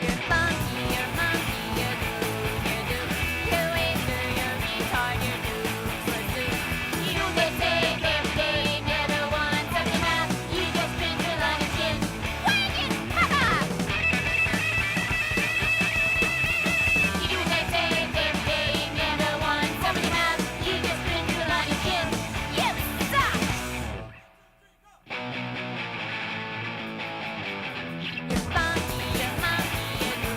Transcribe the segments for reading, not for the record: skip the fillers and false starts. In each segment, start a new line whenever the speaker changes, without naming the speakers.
You're funky, you're monkey, you're do, you do. You waster, you're retard, you're do. You get saved every day, never once up your mouth. You just print your line of chin. Wang it, ha ha! You get saved every day, never once up your mouth. You just print your line of chin. You suck! You're funky, you're monkey, you're do,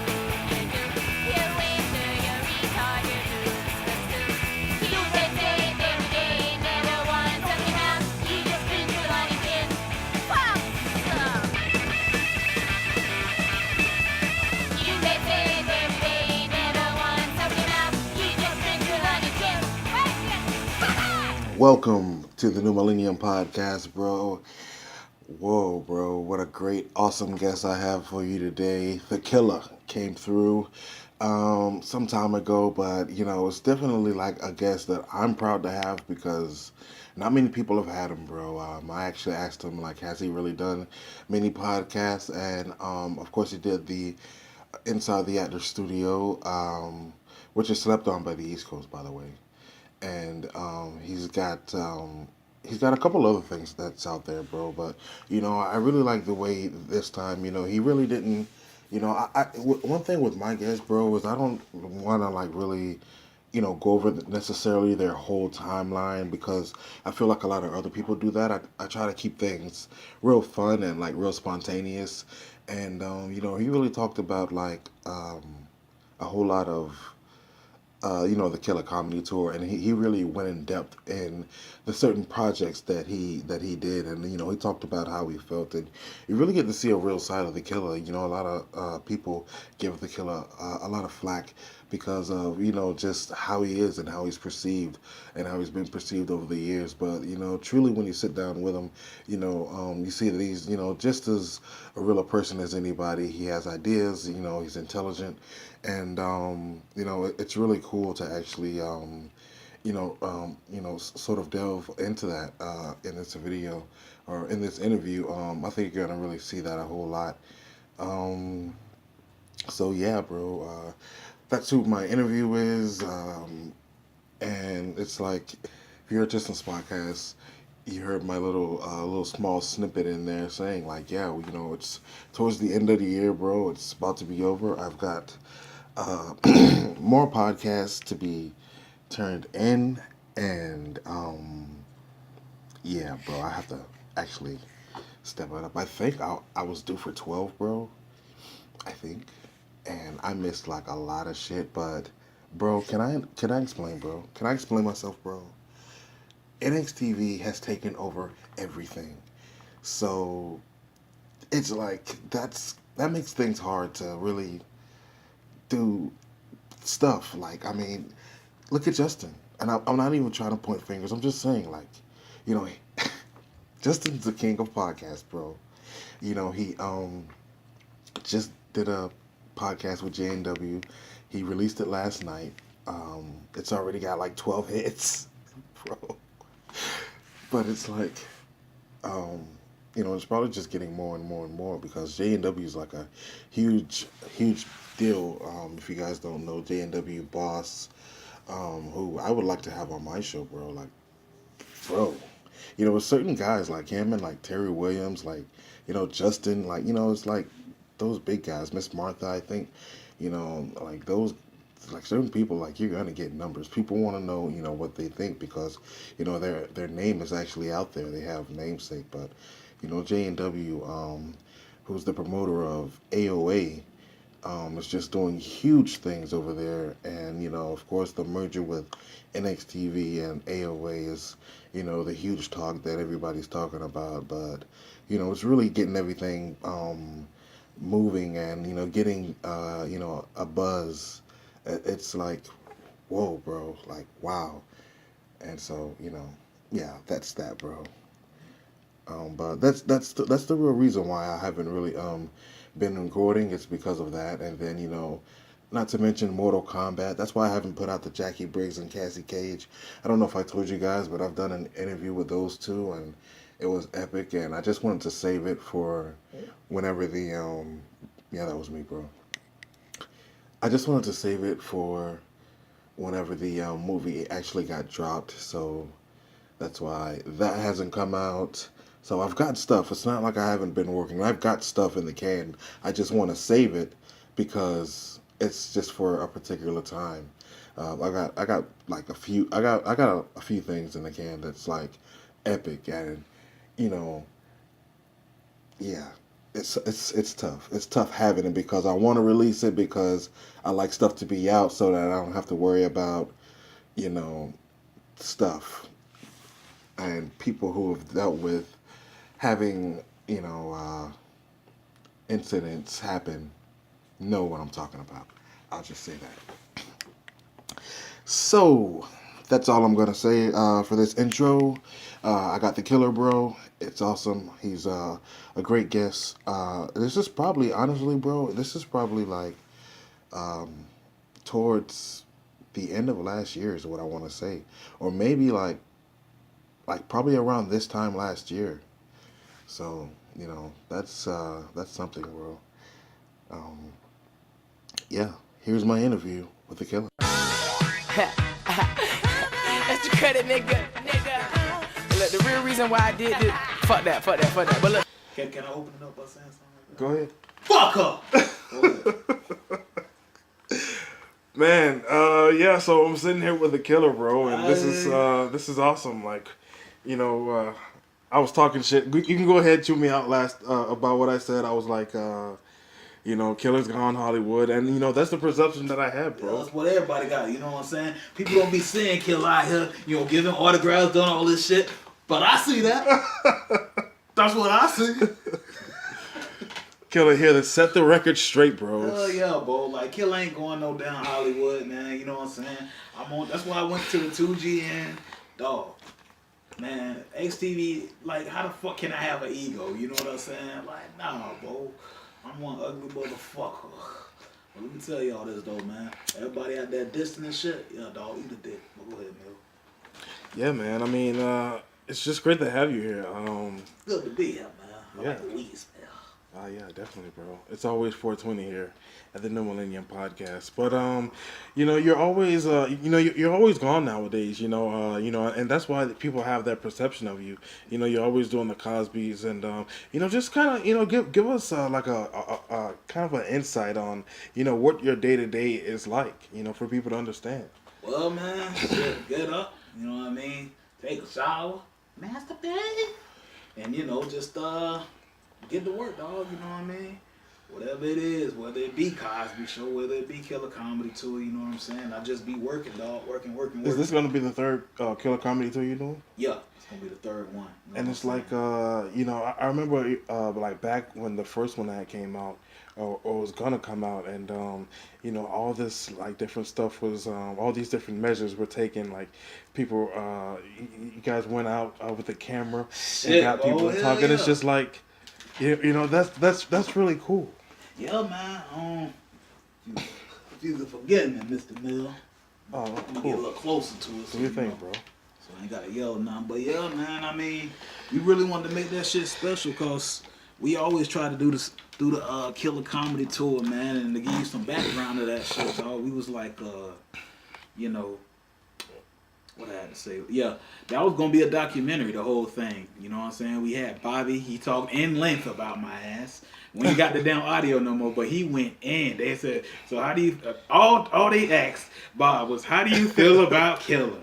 you do. You waster, you're retard, you're do. You get saved every day, never once up your mouth. You just print your line of chin. Fuck! You get saved every day, never once up your mouth. You just print your line of chin.
Welcome to the New Millennium Podcast, bro. Whoa, bro, what a great, awesome guest I have for you today. The Killah came through some time ago, but it's definitely like a guest that I'm proud to have because not many people have had him, bro. I actually asked him, like, has he really done many podcasts? And of course, he did the Inside the Actor Studio, which is slept on by the East Coast, by the way. And he's got a couple other things that's out there, bro. But I really like the way this time. He really didn't. One thing with my guests, bro, is I don't want to like really, go over necessarily their whole timeline because I feel like a lot of other people do that. I try to keep things real fun and like real spontaneous, and he really talked about like a whole lot of the Killer Comedy Tour, and he really went in depth in the certain projects that he did, and he talked about how he felt, and you really get to see a real side of the Killer. A lot of people give the Killer a lot of flack because of just how he is and how he's perceived and how he's been perceived over the years. But truly, when you sit down with him, you see that he's just as a real person as anybody. He has ideas. He's intelligent, and it's really cool to actually sort of delve into that in this video or in this interview. I think you're gonna really see that a whole lot. Um, so yeah, bro, that's who my interview is, and it's like if you're just in podcast, you heard my little small snippet in there saying like, yeah, it's towards the end of the year, bro. It's about to be over. I've got uh, more podcasts to be turned in, and yeah, bro, I have to actually step it up. I think I was due for 12, bro. I think, and I missed like a lot of shit. But, bro, can I explain, bro? Can I explain myself, bro? NXTV has taken over everything, so it's like that makes things hard to really do stuff. Like, I mean, look at Justin. And I'm not even trying to point fingers. I'm just saying, like, you know, Justin's the king of podcasts, bro. He just did a podcast with J&W. He released it last night. It's already got like 12 hits, bro. But it's like, um, it's probably just getting more and more and more because J&W is like a huge, huge deal. If you guys don't know, J&W Boss, who I would like to have on my show, bro. Like, bro, with certain guys like him and like Terry Williams, like, Justin, like, it's like those big guys, Miss Martha, I think, like those, like certain people, like you're gonna get numbers. People want to know, what they think because, their name is actually out there. They have namesake, but, J&W, who's the promoter of AOA, is just doing huge things over there. And, of course, the merger with NXTV and AOA is, the huge talk that everybody's talking about. But, it's really getting everything moving and, getting, a buzz. It's like, whoa, bro, like, wow. And so, yeah, that's that, bro. But that's the real reason why I haven't really been recording. It's because of that, and then not to mention Mortal Kombat. That's why I haven't put out the Jackie Briggs and Cassie Cage. I don't know if I told you guys, but I've done an interview with those two, and it was epic. And I just wanted to save it for whenever the yeah, that was me, bro. I just wanted to save it for whenever the movie actually got dropped. So that's why that hasn't come out. So I've got stuff. It's not like I haven't been working. I've got stuff in the can. I just want to save it because it's just for a particular time. I got like a few. I got a few things in the can that's like epic, and you know, yeah, it's tough. It's tough having it because I want to release it because I like stuff to be out so that I don't have to worry about you know stuff and people who have dealt with having incidents happen know what I'm talking about. I'll just say that. So that's all I'm gonna say for this intro. I got the Killer Bro. It's awesome. He's a great guest. This is probably, honestly, bro. This is probably like towards the end of last year is what I want to say, or maybe like probably around this time last year. So that's something, bro. Um, yeah. Here's my interview with the Killer.
That's the credit, nigga. Look, the real reason why I did this. Fuck that. But look.
Can I open it up by saying something like that?
Go ahead.
Fuck her!
Man, yeah. So I'm sitting here with the Killer, bro, and this is awesome. Like, I was talking shit. You can go ahead and chew me out last about what I said. I was like, Killer's gone Hollywood, and that's the perception that I had, bro.
Yeah, that's what everybody got. You know what I'm saying? People don't be seeing Killah out here, giving autographs, doing all this shit. But I see that. That's what I see.
Killah here to set the record straight, bro.
Hell yeah, bro. Like, Killah ain't going no down Hollywood, man. You know what I'm saying? That's why I went to the 2G and, dog. Man, XTV, like, how the fuck can I have an ego? You know what I'm saying? Like, nah, bro. I'm one ugly motherfucker. But let me tell y'all this, though, man. Everybody out there distant and shit, yeah, dog, eat a dick. But go ahead, Mill.
Yeah, man. I mean, it's just great to have you here.
Good to be here, man. I
Yeah.
like the weed smell.
Yeah, definitely, bro. It's always 420 here at the New Millennium Podcast. But you're always you're always gone nowadays. And that's why people have that perception of you. You're always doing the Cosbys, and just kind of give us like a kind of an insight on what your day to day is like. For people to understand.
Well, man, get up. You know what I mean? Take a shower, masturbate, and just get to work, dog. You know what I mean? Whatever it is, whether it be Cosby Show, whether it be Killer Comedy Tour, you know what I'm saying? I just be working, dog. Working.
Is this gonna be the third Killer Comedy Tour you're doing?
Yeah, it's gonna be the third one.
And it's like, I remember like back when the first one that came out, or was gonna come out, and all this like different stuff was, all these different measures were taken. Like people, you guys went out with the camera and got people talking.
Yeah.
It's just like, that's really cool.
Yeah, man. If you could forget me, Mr. Mill.
Oh,
I'm gonna
cool.
get a little closer to it.
What do you think, bro?
So I ain't gotta yell nothing. But yeah, man, I mean, we really wanted to make that shit special because we always try to do the Killer Comedy Tour, man, and to give you some background to that shit, dog. We was like, what I had to say. Yeah, that was gonna be a documentary, the whole thing. You know what I'm saying? We had Bobby, he talked in length about my ass. We ain't got the damn audio no more, but he went in. They said, so how do you, all they asked Bob was, how do you feel about Killah?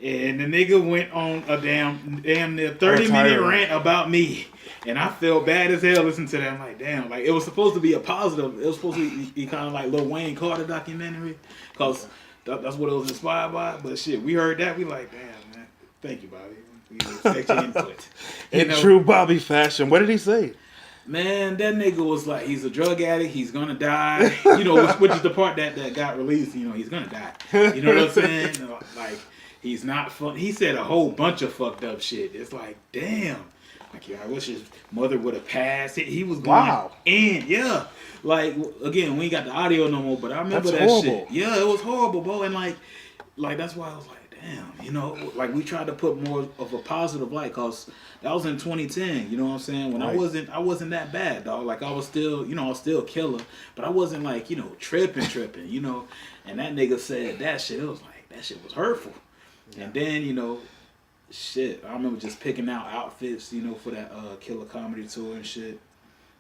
And the nigga went on a damn near 30-minute rant about me. And I felt bad as hell listening to that. I'm like, damn, like it was supposed to be a positive. It was supposed to be kind of like Lil Wayne Carter documentary. Because that's what it was inspired by. But shit, we heard that. We like, damn, man. Thank you, Bobby. We respect your input.
In true Bobby fashion. What did he say?
Man, that nigga was like, he's a drug addict, he's gonna die. Which is the part that got released, he's gonna die. You know what I'm saying? Like, he's not fun. He said a whole bunch of fucked up shit. It's like, damn. Like, I wish his mother would have passed. He was going in. Yeah. Like, again, we ain't got the audio no more, but I remember that
horrible.
shit. Yeah, it was horrible, bro. And like that's why I was like, damn. damn, you know, like we tried to put more of a positive light, cause that was in 2010. You know what I'm saying? When I wasn't that bad, dog. Like I was still, you know, I was still Killah, but I wasn't like, you know, tripping, you know. And that nigga said that shit. It was like that shit was hurtful. Yeah. And then, you know, shit, I remember just picking out outfits, you know, for that Killah comedy tour and shit.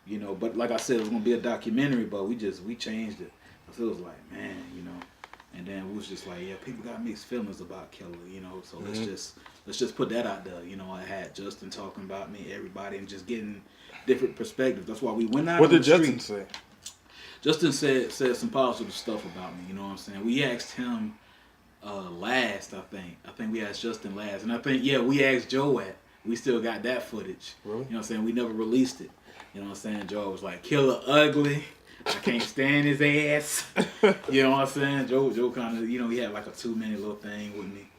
You know, but like I said, it was gonna be a documentary, but we changed it. Cause it was like, man, you know. And then we was just like, yeah, people got mixed feelings about Killah, you know. So let's just put that out there. You know, I had Justin talking about me, everybody, and just getting different perspectives. That's why we went out.
What did Justin say?
Justin said some positive stuff about me. You know what I'm saying? We asked him last, I think. I think we asked Justin last, and I think we asked Joe at. We still got that footage.
Really?
You know what I'm saying? We never released it. You know what I'm saying? Joe was like, Killah ugly. I can't stand his ass. You know what I'm saying? Joe kind of, you know, he had like a 2-minute little thing with me.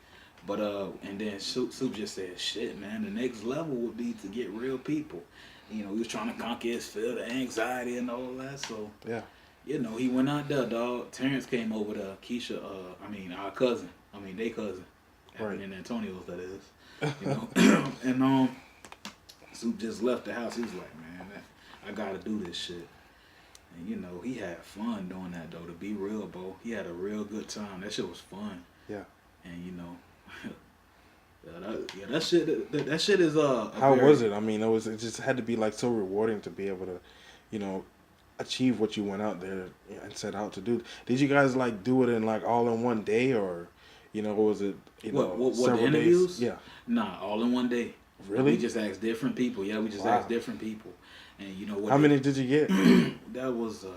But, and then Soup just said, shit, man, the next level would be to get real people. You know, he was trying to conquer his fear, the anxiety and all that. So,
yeah, you
know, he went out there, dog. Terrence came over to Keisha, our cousin. They cousin.
Right.
And Antonio's, that is. You know? And, Soup just left the house. He was like, man, I got to do this shit. And, you know, he had fun doing that, though. To be real, bro, he had a real good time. That shit was fun.
Yeah.
And, you know, that shit is
How was it? I mean, it just had to be like so rewarding to be able to, you know, achieve what you went out there and set out to do. Did you guys like do it in like all in one day, or, you know, was it
what
several
the interviews?
days? Yeah.
Nah, all in one day.
Really?
We just asked different people. Yeah, we just asked different people. And you know what?
How many did you get?
That was a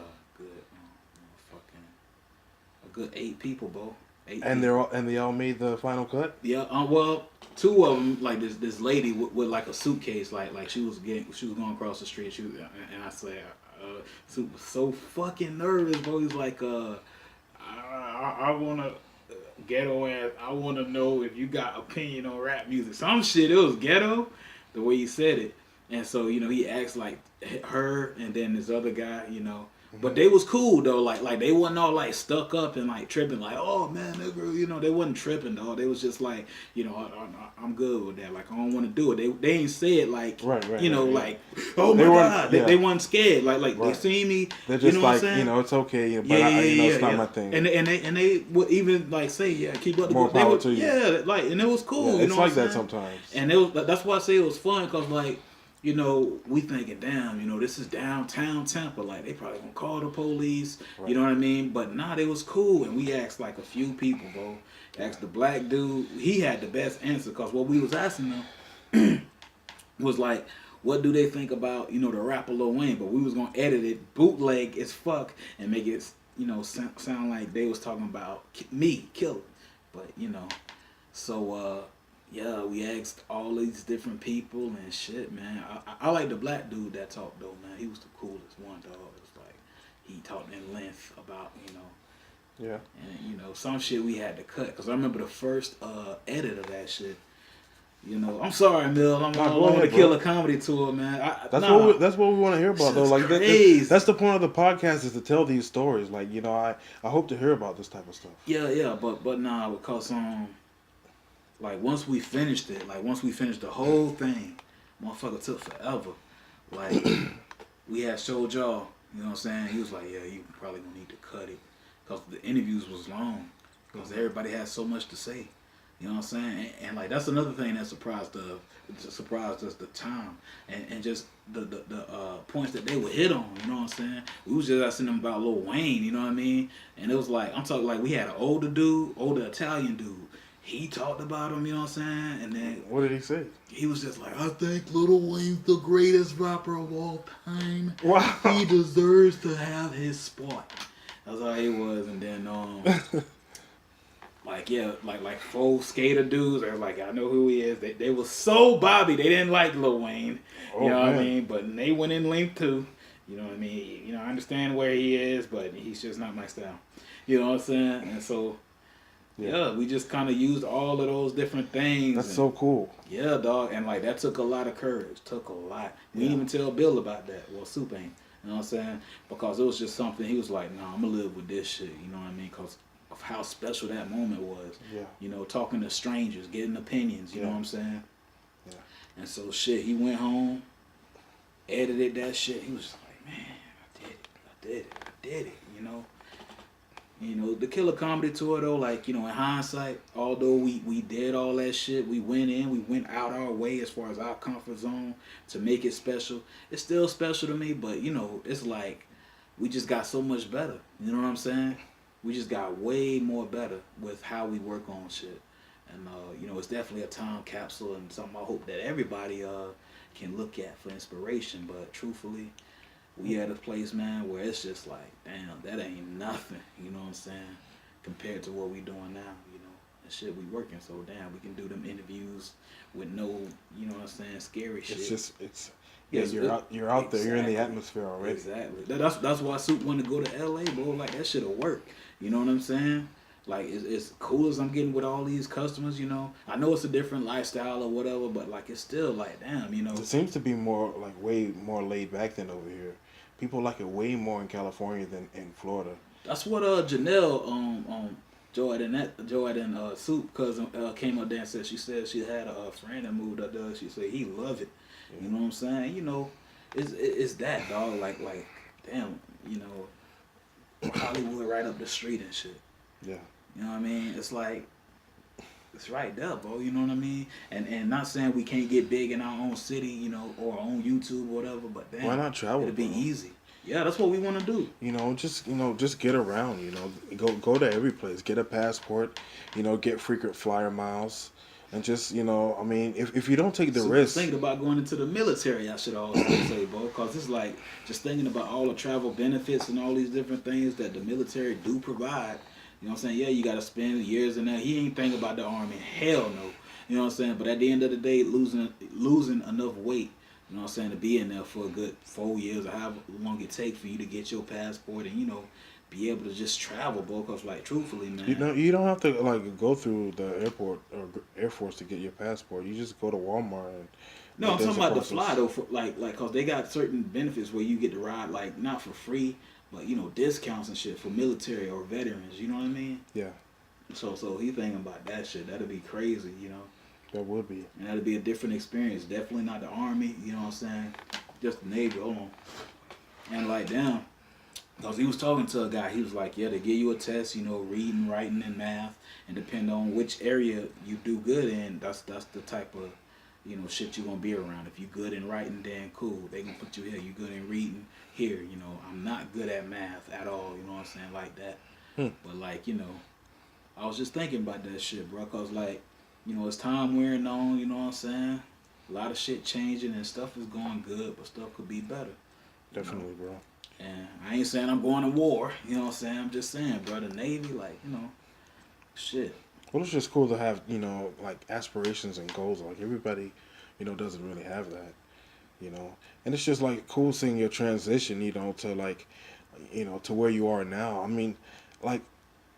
good 8 people, bro. 8
And
people.
they all made the final cut?
Yeah. Well, 2 of them, like this lady with like a suitcase, like she was going across the street. And I said, Soup was so fucking nervous, bro. He's like, I wanna. Ghetto ass, I want to know if you got opinion on rap music. Some shit, it was ghetto, the way he said it. And so, you know, he asked like her and then this other guy, you know. But they was cool though, like they wasn't all like stuck up and like tripping, like, oh man, nigga, you know, they wasn't tripping though. They was just like, you know, I'm good with that. Like I don't want to do it. They ain't said like, you know, like, oh my god, they wasn't scared. Like they see me.
They're just,
you know
like,
what I'm saying?
you know, it's okay, but it's not my thing.
And they would even like say, yeah, keep up the
more power to you.
Yeah, like, and it was cool.
Yeah,
you know
it's like that
saying?
sometimes.
And that's why I say it was fun, cause like, you know, we thinking, damn, you know, this is downtown Tampa. Like, they probably gonna call the police. Right. You know what I mean? But nah, they was cool. And we asked like a few people, bro. Asked the black dude. He had the best answer, because what we was asking them was like, what do they think about, you know, the rapper Lil Wayne? But we was gonna edit it bootleg as fuck and make it, you know, sound like they was talking about me, Killah. But, you know, so, yeah, we asked all these different people and shit, man. I like the black dude that talked, though, man. He was the coolest one, dog. It was like, he talked in length about, you know.
Yeah.
And, you know, some shit we had to cut. Because I remember the first edit of that shit. You know, I'm sorry, Mill. I'm on the Killah comedy tour, man.
That's what we want to hear about, though. Like that's the point of the podcast, is to tell these stories. Like, you know, I hope to hear about this type of stuff.
Yeah, but nah, because like once we finished it, like once we finished the whole thing, motherfucker took forever. Like we had showed y'all, you know what I'm saying? He was like, yeah, you probably gonna need to cut it, because the interviews was long, because everybody had so much to say. You know what I'm saying? And like that's another thing that surprised us, the time and just the points that they would hit on. You know what I'm saying? We was just asking them about Lil Wayne. You know what I mean? And it was like, I'm talking like we had an older Italian dude. He talked about him. You know what I'm saying? And then
what did he say?
He was just like, I think Lil Wayne's the greatest rapper of all time.
Wow.
He deserves to have his spot. That's how he was. And then like, yeah, like 4 skater dudes. They were like, I know who he is. They was so Bobby. They didn't like Lil Wayne. You know what I mean? But they went in length too. You know what I mean? You know, I understand where he is, but he's just not my style. You know what I'm saying? And so, yeah, we just kind of used all of those different things.
That's so cool.
Yeah, dog. And like that took a lot of courage. Took a lot. We didn't even tell Bill about that. Well, Soup ain't. You know what I'm saying? Because it was just something he was like, nah, I'm going to live with this shit. You know what I mean? Because of how special that moment was.
Yeah.
You know, talking to strangers, getting opinions. You know
Yeah.
what I'm saying?
Yeah.
And so shit, he went home, edited that shit. He was just like, man, I did it. You know, the Killah comedy tour though, like, you know, in hindsight, although we did all that shit, we went out our way as far as our comfort zone to make it special. It's still special to me, but you know, it's like we just got so much better. You know what I'm saying? We just got way more better with how we work on shit. And you know, it's definitely a time capsule and something I hope that everybody can look at for inspiration. But truthfully, we at a place, man, where it's just like, damn, that ain't nothing, you know what I'm saying, compared to what we doing now, you know, and shit, we working, so damn, we can do them interviews with no, you know what I'm saying, scary shit.
You're out there, you're in the atmosphere already.
Exactly. That's why Soup wanted to go to LA, bro, like, that shit'll work, you know what I'm saying? Like, it's cool as I'm getting with all these customers, you know. I know it's a different lifestyle or whatever, but, like, it's still, like, damn, you know.
It seems to be more, like, way more laid back than over here. People like it way more in California than in Florida.
That's what Janelle, Joy Soup cousin came up there and said. She said she had a friend that moved up there. She said he loved it. Yeah. You know what I'm saying? You know, it's that, dog. Like, damn, you know, Hollywood right up the street and shit.
Yeah.
You know what I mean? It's like, it's right there, bro. You know what I mean? And not saying we can't get big in our own city, you know, or on YouTube or whatever, but damn,
why not travel?
It'll be easy. Yeah, that's what we want to do.
You know, just get around. You know, go to every place. Get a passport. You know, get frequent flyer miles, and just, you know, I mean, if you don't take the risk.
Thinking about going into the military, I should also say, bro, because it's like just thinking about all the travel benefits and all these different things that the military do provide. You know what I'm saying? Yeah, you got to spend years in there. He ain't thinking about the Army. Hell no. You know what I'm saying? But at the end of the day, losing enough weight, you know what I'm saying, to be in there for a good 4 years or however long it takes for you to get your passport and, you know, be able to just travel, bro. Because, like, truthfully, man.
You don't have to, like, go through the airport or Air Force to get your passport. You just go to Walmart and...
No, I'm talking about the fly, though, for, like, because they got certain benefits where you get to ride, like, not for free, but, you know, discounts and shit for military or veterans, you know what I mean?
Yeah.
So he thinking about that shit. That'd be crazy, you know?
That would be.
And that'd be a different experience. Definitely not the Army, you know what I'm saying? Just the Navy, hold on. And like, damn. Because he was talking to a guy, he was like, yeah, they give you a test, you know, reading, writing, and math. And depending on which area you do good in, that's the type of, you know, shit you're going to be around. If you're good in writing, then cool. They going to put you here. You're good in reading, here. You know, I'm not good at math at all, you know what I'm saying, like that. But, like, you know, I was just thinking about that shit, bro, because, like, you know, as time wearing on, you know what I'm saying, a lot of shit changing and stuff is going good, but stuff could be better.
Definitely,
you know?
bro.
And I ain't saying I'm going to war, you know what I'm saying, I'm just saying, bro, the Navy, like, you know, shit.
Well, it's just cool to have, you know, like, aspirations and goals. Like, everybody, you know, doesn't really have that, you know. And it's just, like, cool seeing your transition, you know, to, like, you know, to where you are now. I mean, like,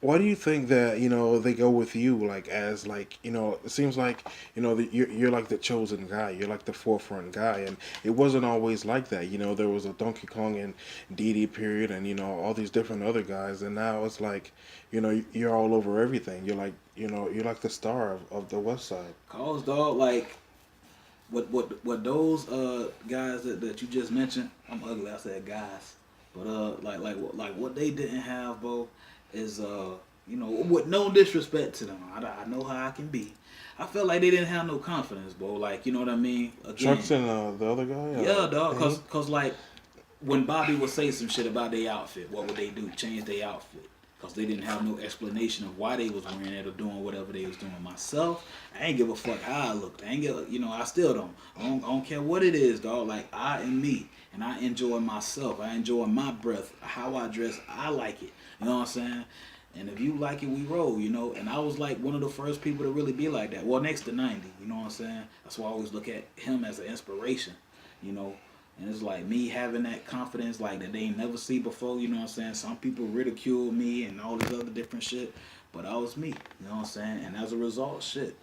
why do you think that, you know, they go with you, like, as, like, you know, it seems like, you know, you're like the chosen guy. You're like the forefront guy. And it wasn't always like that. You know, there was a Donkey Kong and Dee period and, you know, all these different other guys. And now it's like, you know, you're all over everything. You're like, you know, you're like the star of the West Side.
Cause, dog, like, what those guys that you just mentioned, I'm ugly, I said guys. But, like what they didn't have, bro, is, you know, with no disrespect to them, I know how I can be. I felt like they didn't have no confidence, bro. Like, you know what I mean? Again,
Chucks and the other guy?
Yeah, dog. Cause like, when Bobby would say some shit about their outfit, what would they do? Change their outfit. Because they didn't have no explanation of why they was wearing it or doing whatever they was doing. Myself, I ain't give a fuck how I looked. I ain't give, you know, I still don't. I don't care what it is, dog. Like, I am me. And I enjoy myself. I enjoy my breath. How I dress, I like it. You know what I'm saying? And if you like it, we roll, you know. And I was like one of the first people to really be like that. Well, next to 90, you know what I'm saying? That's why I always look at him as an inspiration, you know. And it's like me having that confidence like that they ain't never see before, you know what I'm saying? Some people ridicule me and all this other different shit, but I was me, you know what I'm saying? And as a result, shit,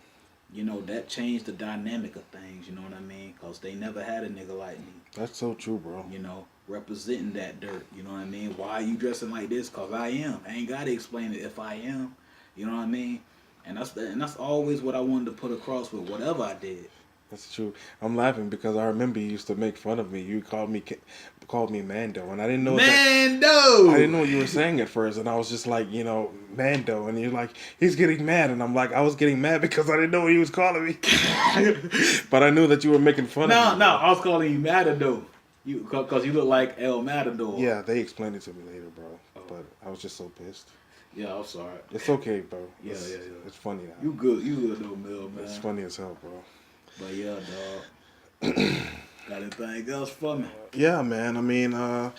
you know, that changed the dynamic of things, you know what I mean? Because they never had a nigga like me,
That's so true, bro.
you know, representing that dirt, you know what I mean? Why are you dressing like this? Because I am. I ain't got to explain it if I am, you know what I mean? And that's always what I wanted to put across with whatever I did.
That's true. I'm laughing because I remember you used to make fun of me. You called me Mando, and I didn't know
Mando!
I didn't know what you were saying at first, and I was just like, Mando, and you're like, he's getting mad, and I'm like, I was getting mad because I didn't know what he was calling me, but I knew that you were making fun of me.
No, I was calling you Matador, because you look like El Matador.
Yeah, they explained it to me later, bro, but I was just so pissed.
Yeah, I'm sorry.
It's okay, bro.
Yeah.
It's funny now.
You good though, Mill, man.
It's funny as hell, bro.
But yeah, dog. Got anything else for me?
Yeah, man. I mean, I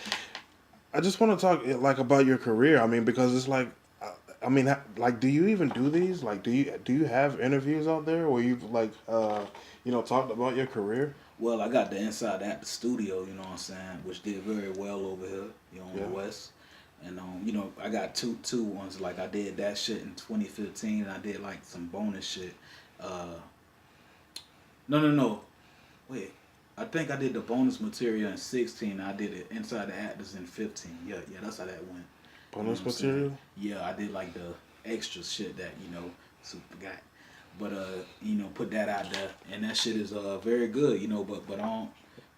just want to talk like about your career. I mean, because it's like, like, do you even do these? Like, do you have interviews out there where you've like, talked about your career?
Well, I got the inside at the studio, you know what I'm saying, which did very well over here, on the West. And I got two ones. Like I did that shit in 2015, and I did like some bonus shit. No. Wait. I think I did the bonus material in 16. I did it inside the actors in 15. Yeah, that's how that went.
Bonus material?
Yeah, I did like the extra shit that, Super got. But put that out there, and that shit is very good,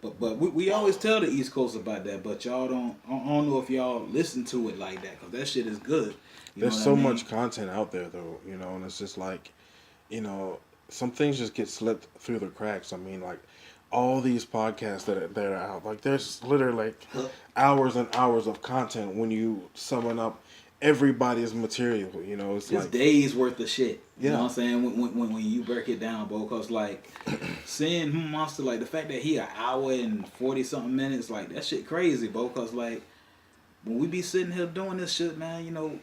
but we always tell the East Coast about that, but y'all I don't know if y'all listen to it like that, cause that shit is good.
There's so much content out there though, and it's just like, some things just get slipped through the cracks. I mean, like all these podcasts that are out, like there's literally like hours and hours of content when you summon up everybody's material. It's like
days worth of shit. You know
Yeah.
what I'm saying? When you break it down, bro, cause like seeing Monster, like the fact that he an hour and 40 something minutes, like that shit crazy, bro. Cause like when we be sitting here doing this shit, man,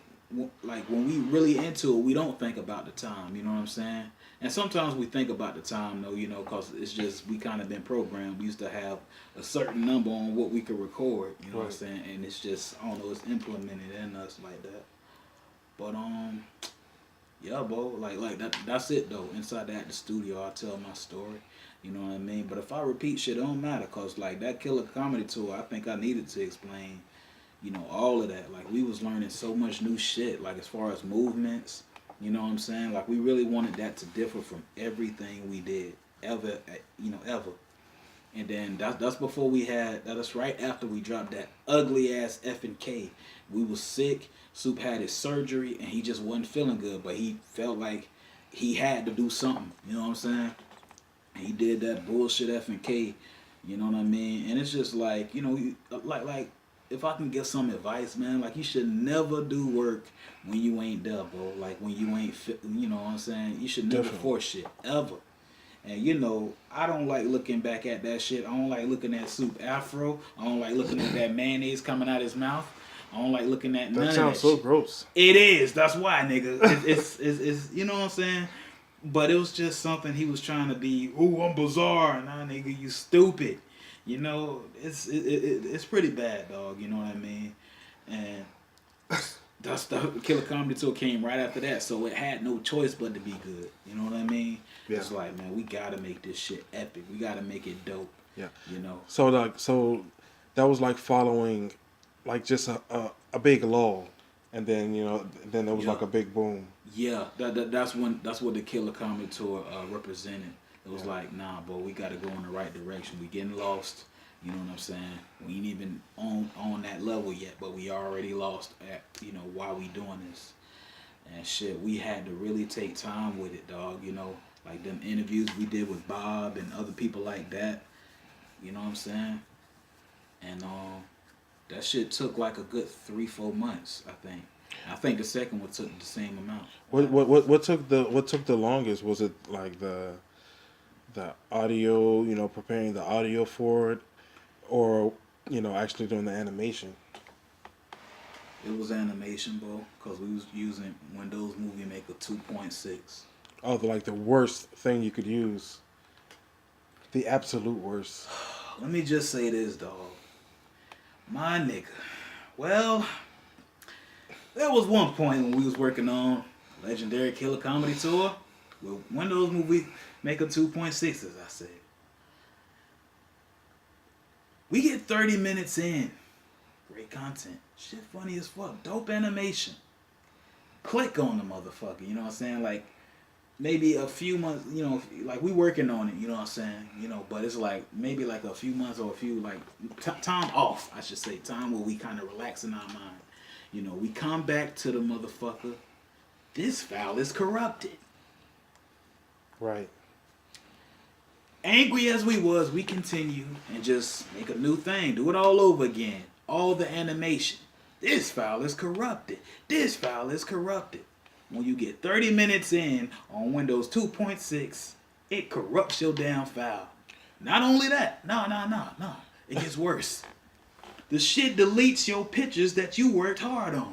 like when we really into it, we don't think about the time. You know what I'm saying? And sometimes we think about the time though, cause it's just we kind of been programmed. We used to have a certain number on what we could record. You know what I'm saying? And it's just I don't know, it's implemented in us like that. But yeah, bro, like that's it though. Inside the studio, I tell my story. You know what I mean? But if I repeat shit, it don't matter, cause like that Killah comedy tour, I think I needed to explain, all of that. Like we was learning so much new shit, like as far as movements. You know what I'm saying? Like we really wanted that to differ from everything we did ever. And then that's before we had. That's right after we dropped that ugly ass effing K. We was sick. Soup had his surgery and he just wasn't feeling good, but he felt like he had to do something. You know what I'm saying? And he did that bullshit effing K. You know what I mean? And it's just like like. If I can give some advice, man, like you should never do work when you ain't there, bro. Like when you ain't fit, you know what I'm saying? You should never force shit, ever. And I don't like looking back at that shit. I don't like looking at Soup afro. I don't like looking at that mayonnaise coming out his mouth. I don't like looking at none of that.
That sounds so
shit.
gross.
It is. That's why, nigga. It's you know what I'm saying? But it was just something he was trying to be. Ooh, I'm bizarre. Nah, nigga, you stupid. It's pretty bad, dog. You know what I mean? And that's the Killah Comedy Tour came right after that, so it had no choice but to be good. You know what I mean?
Yeah.
It's like, man, we gotta make this shit epic. We gotta make it dope.
Yeah.
So
that was like following, like just a big lull, and then then there was like a big boom.
Yeah, that's what the Killah Comedy Tour represented. It was like, nah, bro, we got to go in the right direction. We getting lost. You know what I'm saying? We ain't even on that level yet, but we already lost at, why we doing this. And shit, we had to really take time with it, dog. Like them interviews we did with Bob and other people like that. You know what I'm saying? And that shit took like a good 3-4 months, I think. I think the second one took the same amount.
What took the longest? Was it like the audio, preparing the audio for it, or actually doing the animation?
It was animation, bro, because we was using Windows Movie Maker 2.6.
Oh, the worst thing you could use. The absolute worst.
Let me just say this, dog. My nigga. Well, there was one point when we was working on Legendary Killah Comedy Tour. Well, when those movies make a 2.6, as I said. We get 30 minutes in. Great content. Shit funny as fuck. Dope animation. Click on the motherfucker. You know what I'm saying? Like, maybe a few months, you know, like we working on it, you know what I'm saying? You know, but it's like maybe like a few months or a few, like, time off, I should say. Time where we kind of relax in our mind. You know, we come back to the motherfucker. This file is corrupted.
Right.
Angry as we was, we continue and just make a new thing. Do it all over again. All the animation. This file is corrupted. This file is corrupted. When you get 30 minutes in on Windows 2.6, it corrupts your damn file. Not only that. No. It gets worse. The shit deletes your pictures that you worked hard on.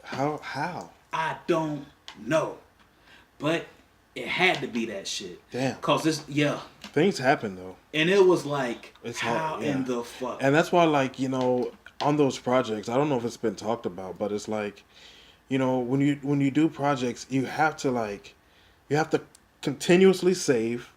How?
I don't know. But it had to be that shit.
Damn.
Cause this, yeah.
Things happen though.
And it was like,
It's
how
hard, yeah.
in the fuck?
And that's why, like, you know, on those projects, I don't know if it's been talked about, but it's like, you know, when you do projects, you have to continuously save.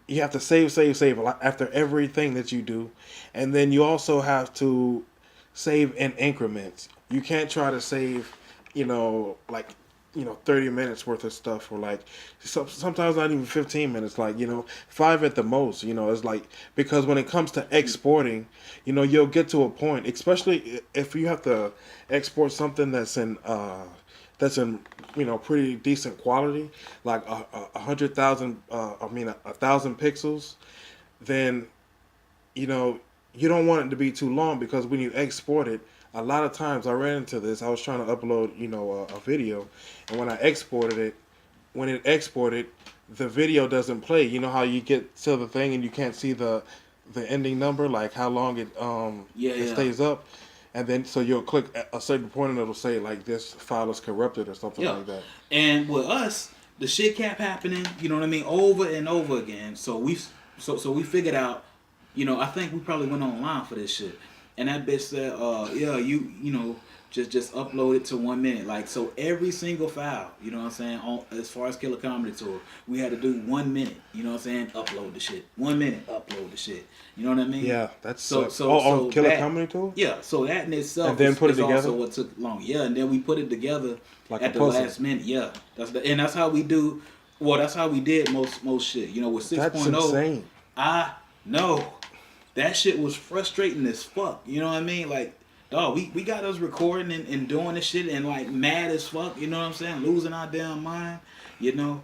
You have to save after everything that you do, and then you also have to save in increments. You can't try to save, you know, like, you know, 30 minutes worth of stuff, or like sometimes not even 15 minutes, like, you know, 5 at the most. You know, it's like, because when it comes to exporting, you know, you'll get to a point, especially if you have to export something that's in you know, pretty decent quality, like 100,000 1,000 pixels, then, you know, you don't want it to be too long, because when you export it, a lot of times I ran into this. I was trying to upload, you know, a video, and when I exported it, when it exported, the video doesn't play. You know how you get to the thing and you can't see the ending number, like how long it stays up, and then so you'll click at a certain point and it'll say like this file is corrupted or something like that.
And with us, the shit kept happening. You know what I mean, over and over again. So we figured out. You know, I think we probably went online for this shit. And that bitch said, you know, just upload it to 1 minute. Like, so every single file, you know what I'm saying, as far as Killah Comedy Tour, we had to do 1 minute, you know what I'm saying, upload the shit. 1 minute, upload the shit. You know what I mean?
Yeah, that's
so
on Killah Comedy Tour?
Yeah, so that in itself
and then put it together?
Also what took long. Yeah, and then we put it together
like
at the last minute. Yeah, that's how we do, that's how we did most shit. You know, with 6.0.
That's insane.
I know. That shit was frustrating as fuck. You know what I mean? Like, dog, we got us recording and doing this shit and like mad as fuck. You know what I'm saying? Losing our damn mind. You know?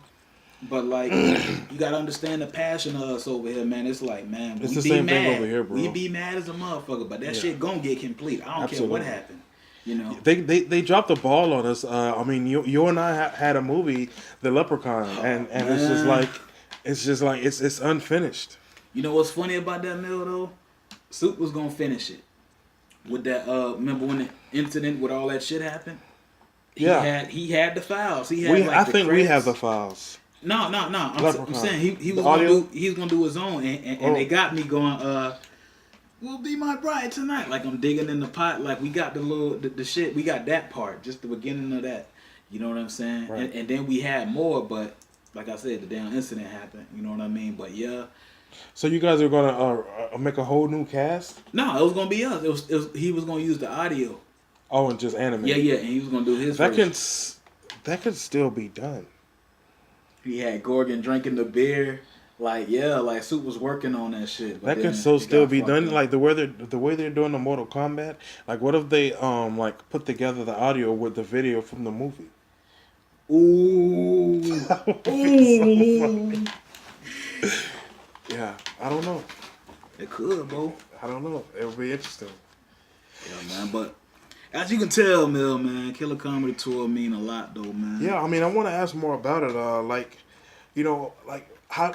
But like, you gotta understand the passion of us over here, man. It's like, man,
it's
we
the
be
same
mad.
thing over here, bro.
We be mad as a motherfucker, but that shit gonna get complete. I don't care what happened. You know,
they dropped the ball on us. I mean, you and I had a movie, The Leprechaun, and it's just like it's unfinished.
You know what's funny about that mill though? Soup was gonna finish it. With that, remember when the incident with all that shit happened? He had the files. He had
I think we have the files.
No. I'm saying he was gonna do his own, and they got me going. Will be my bride tonight. Like I'm digging in the pot. Like we got the shit. We got that part, just the beginning of that. You know what I'm saying?
Right.
And then we had more, but like I said, the damn incident happened. You know what I mean? But yeah.
So you guys are gonna make a whole new cast?
No, it was gonna be us. He was gonna use the audio.
Oh, and just animate.
Yeah, and he was gonna do his.
That can still be done.
He had Gorgon drinking the beer. Like Soup was working on that shit.
That can still be done. Like the way they're doing the Mortal Kombat. Like what if they like put together the audio with the video from the movie?
Ooh. Ooh.
Yeah, I don't know.
It could, bro.
I don't know. It would be interesting.
Yeah, man. But as you can tell, Mill, man, Killah Comedy Tour mean a lot, though, man.
Yeah, I mean, I want to ask more about it. Like, you know, like how,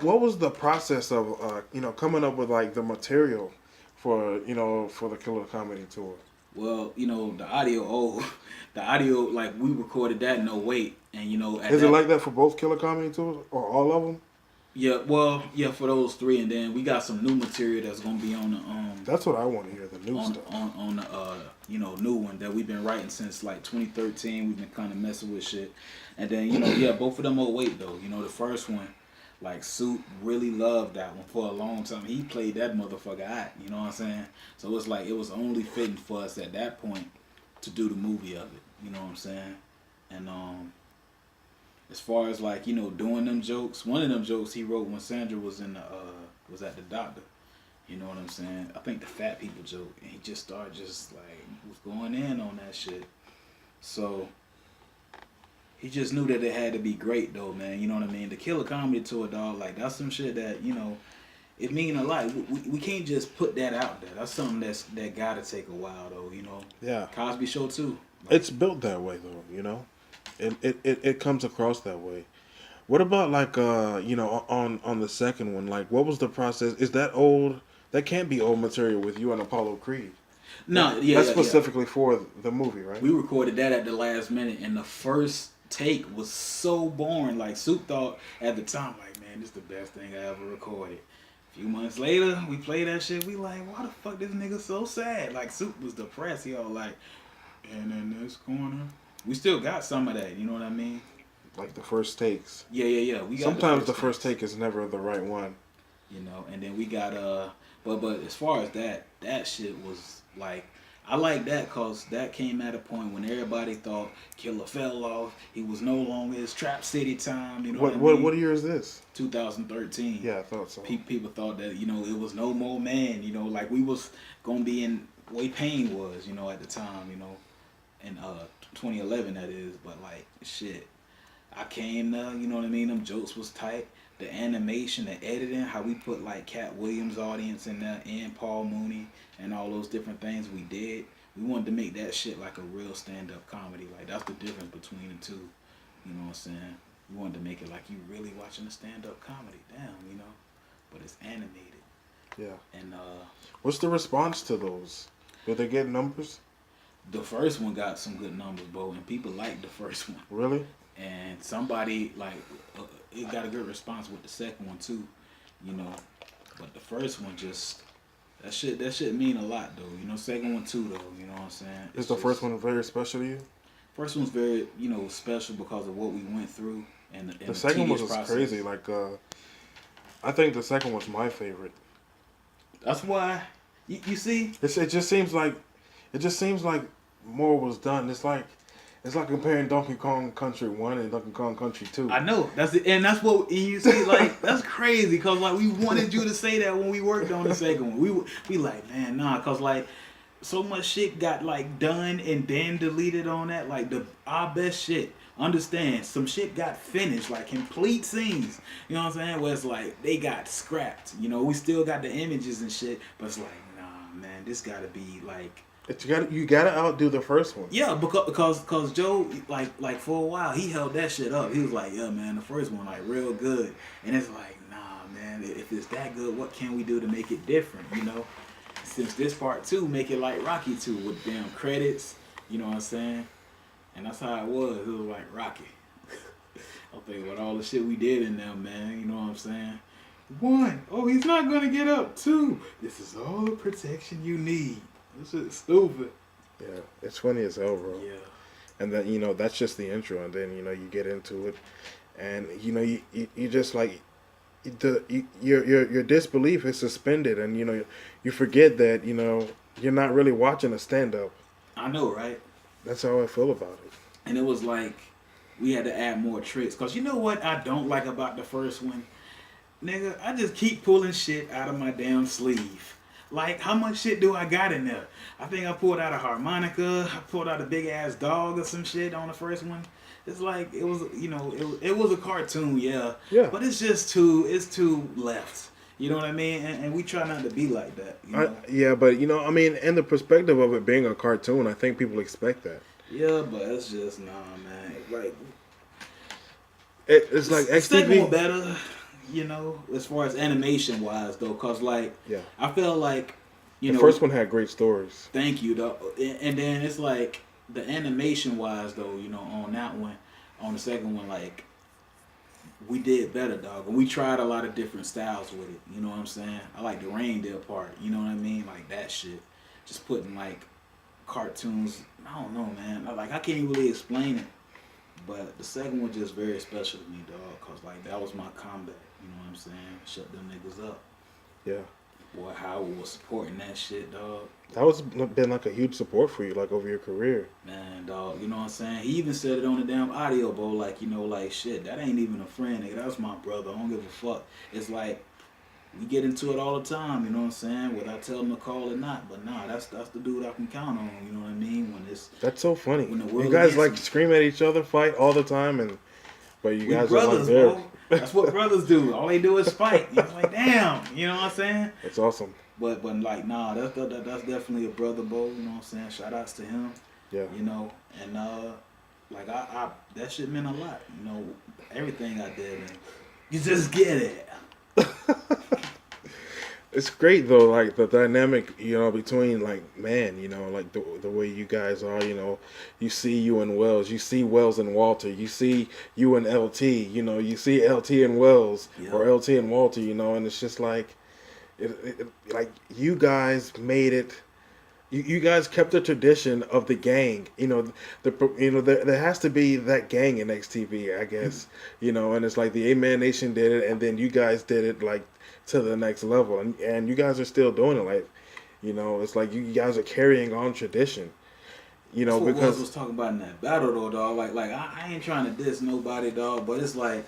what was the process of, you know, coming up with like the material for the Killah Comedy Tour?
Well, you know, the audio, like we recorded that no wait, and you know,
is it like that for both Killah Comedy Tours or all of them?
Yeah, well, yeah, for those three, and then we got some new material that's gonna be on the
That's what I want to hear. The new stuff.
on the new one that we've been writing since like 2013. We've been kind of messing with shit, and then yeah, both of them will wait though. The first one, like Suit really loved that one for a long time. He played that motherfucker out. You know what I'm saying? So it's like it was only fitting for us at that point to do the movie of it. You know what I'm saying? And as far as like doing them jokes, one of them jokes he wrote when Sandra was in the was at the doctor. You know what I'm saying? I think the fat people joke, and he just started just like was going in on that shit. So he just knew that it had to be great though, man. You know what I mean? The Killah comedy tour, dog. Like that's some shit that it mean a lot. We can't just put that out there. That's something that gotta take a while though.
Yeah.
Cosby Show too.
It's built that way though. It comes across that way. What about like on the second one? Like, what was the process? Is that old? That can't be old material with you and Apollo Creed.
No,
That's specifically for the movie, right?
We recorded that at the last minute, and the first take was so boring. Like Soup thought at the time, like, man, this is the best thing I ever recorded. A few months later, we played that shit. We like, why the fuck this nigga so sad? Like Soup was depressed. He all like, and in this corner, we still got some of that. You know what I mean?
Like the first takes.
Yeah. We got
sometimes the first take is never the right one.
And then we got but as far as that shit was like, I like that cause that came at a point when everybody thought Killah fell off. He was no longer his Trap City time. You know what I mean?
What year is this?
2013.
Yeah, I thought so.
People thought that it was no more man. Like we was gonna be in way Pain was. At the time. In 2011 that is. But like shit, I came there. You know what I mean? Them jokes was tight. The animation, the editing, how we put like Cat Williams' audience in there and Paul Mooney and all those different things we did. We wanted to make that shit like a real stand-up comedy. Like that's the difference between the two. You know what I'm saying? We wanted to make it like you really watching a stand-up comedy. Damn, but it's animated.
Yeah.
And
what's the response to those? Did they get numbers?
The first one got some good numbers, bro, and people liked the first one.
Really?
And somebody like it got a good response with the second one too, But the first one just that shit mean a lot though. Second one too though. You know what I'm saying?
Is the first one very special to you?
First one's very special because of what we went through and
the second one was
process.
crazy. Like I think the second was my favorite.
That's why you see.
It just seems like more was done. It's like comparing Donkey Kong Country 1 and Donkey Kong Country 2.
I know. That's what you see. Like that's crazy because like we wanted you to say that when we worked on the second one. We like, man, nah, because like so much shit got like done and then deleted on that. Like our best shit. Understand, some shit got finished, like complete scenes. You know what I'm saying? Where it's like they got scrapped. We still got the images and shit, but it's like, nah, man, this gotta be like.
You gotta outdo the first one.
Yeah, because Joe like for a while he held that shit up. He was like, yeah, man, the first one like real good, and it's like, nah, man, if it's that good, what can we do to make it different? Since this part 2, make it like Rocky 2 with damn credits. You know what I'm saying? And that's how it was. It was like Rocky. I'm thinking about all the shit we did in there, man. You know what I'm saying? 1, oh, he's not gonna get up. 2, this is all the protection you need. This shit's stupid.
Yeah, it's funny as hell, bro.
Yeah.
And then that's just the intro, and then you get into it, and you just like your disbelief is suspended, and you forget that you're not really watching a stand up.
I know, right?
That's how I feel about it.
And it was like we had to add more tricks, cause you know what I don't like about the first one, nigga. I just keep pulling shit out of my damn sleeve. Like, how much shit do I got in there? I think I pulled out a harmonica. I pulled out a big ass dog or some shit on the first one. It's like it was, it was a cartoon, yeah.
Yeah.
But it's just too left. You know what I mean? And we try not to be like that.
Yeah, but I mean, in the perspective of it being a cartoon, I think people expect that.
Yeah, but it's just nah, man. Like
it's like
second one
XTV
better. As far as animation wise though, cause like I feel like
the first one had great stories.
Thank you though, and then it's like the animation wise though, on that one, on the second one, like we did better, dog. And we tried a lot of different styles with it. You know what I'm saying? I like the reindeer part. You know what I mean? Like that shit. Just putting like cartoons. I don't know, man. I can't really explain it. But the second one just very special to me, dog. Cause like that was my comeback. You know what I'm saying? Shut them niggas up.
Yeah.
Boy, Howard was supporting that shit, dog.
That was been like a huge support for you, like over your career.
Man, dog, you know what I'm saying? He even said it on the damn audio, bro. Like, you know, like, shit, that ain't even a friend, nigga. That's my brother. I don't give a fuck. It's like, we get into it all the time, you know what I'm saying? Whether I tell him to call or not. But nah, that's the dude I can count on, you know what I mean? When it's...
That's so funny.
When the world
You guys like
against me.
scream at each other, fight all the time, but you
We
guys
brothers,
are like there.
bro. That's what brothers do. All they do is fight. You're like, damn, you know what I'm saying?
It's awesome.
But like, nah, that's definitely a brother, bro. You know what I'm saying? Shout outs to him.
Yeah.
You know, and like I that shit meant a lot. You know, everything I did, and you just get it.
It's great though, like the dynamic, you know, between like man, you know, like the way you guys are, you know, you see you and Wells, you see Wells and Walter, you see you and LT, you know, you see LT and Wells or LT and Walter, you know, and it's just like, like you guys made it. You guys kept the tradition of the gang, you know. There has to be that gang in XTV, I guess, you know. And it's like the A-Man Nation did it, and then you guys did it like to the next level, and you guys are still doing it, like, you know. It's like you guys are carrying on tradition, you know.
That's what
because
Wells was talking about in that battle, though, dog. Like I ain't trying to diss nobody, dog, but it's like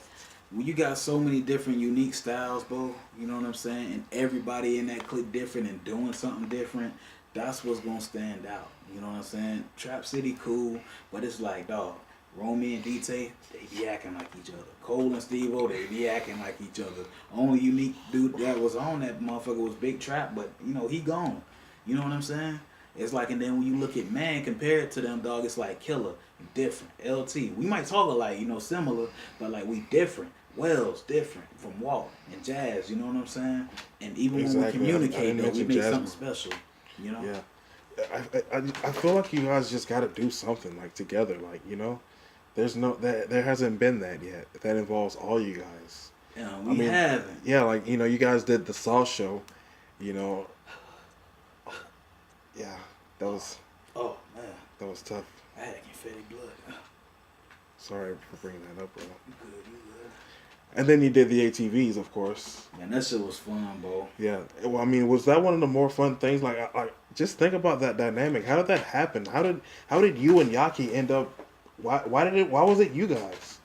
when you got so many different unique styles, bro. You know what I'm saying? And everybody in that clique different and doing something different. That's what's gonna stand out. You know what I'm saying? Trap City cool, but it's like, dog, Romy and DT, they be acting like each other. Cole and Steve-O, they be acting like each other. Only unique dude that was on that motherfucker was Big Trap, but you know, he gone. You know what I'm saying? It's like, and then when you look at Man compared to them, dog, it's like Killah, different. LT, we might talk alike, you know, similar, but like we different. Wells different from Walt and Jazz, you know what I'm saying? And even when we communicate, though, we make something special. You know?
Yeah, I feel like you guys just got to do something like together, like, you know. There hasn't been that yet. That involves all you guys.
Yeah, we haven't.
Yeah, like, you know, you guys did the Saw show, you know. Yeah, that was.
Oh man,
that was tough.
I had confetti blood.
Sorry for bringing that up, bro.
You good?
And then you did the ATVs, of course.
Man, that shit was fun, bro.
Yeah. Well, I mean, was that one of the more fun things? Like just think about that dynamic. How did that happen? How did you and Yaki end up? Why was it you guys?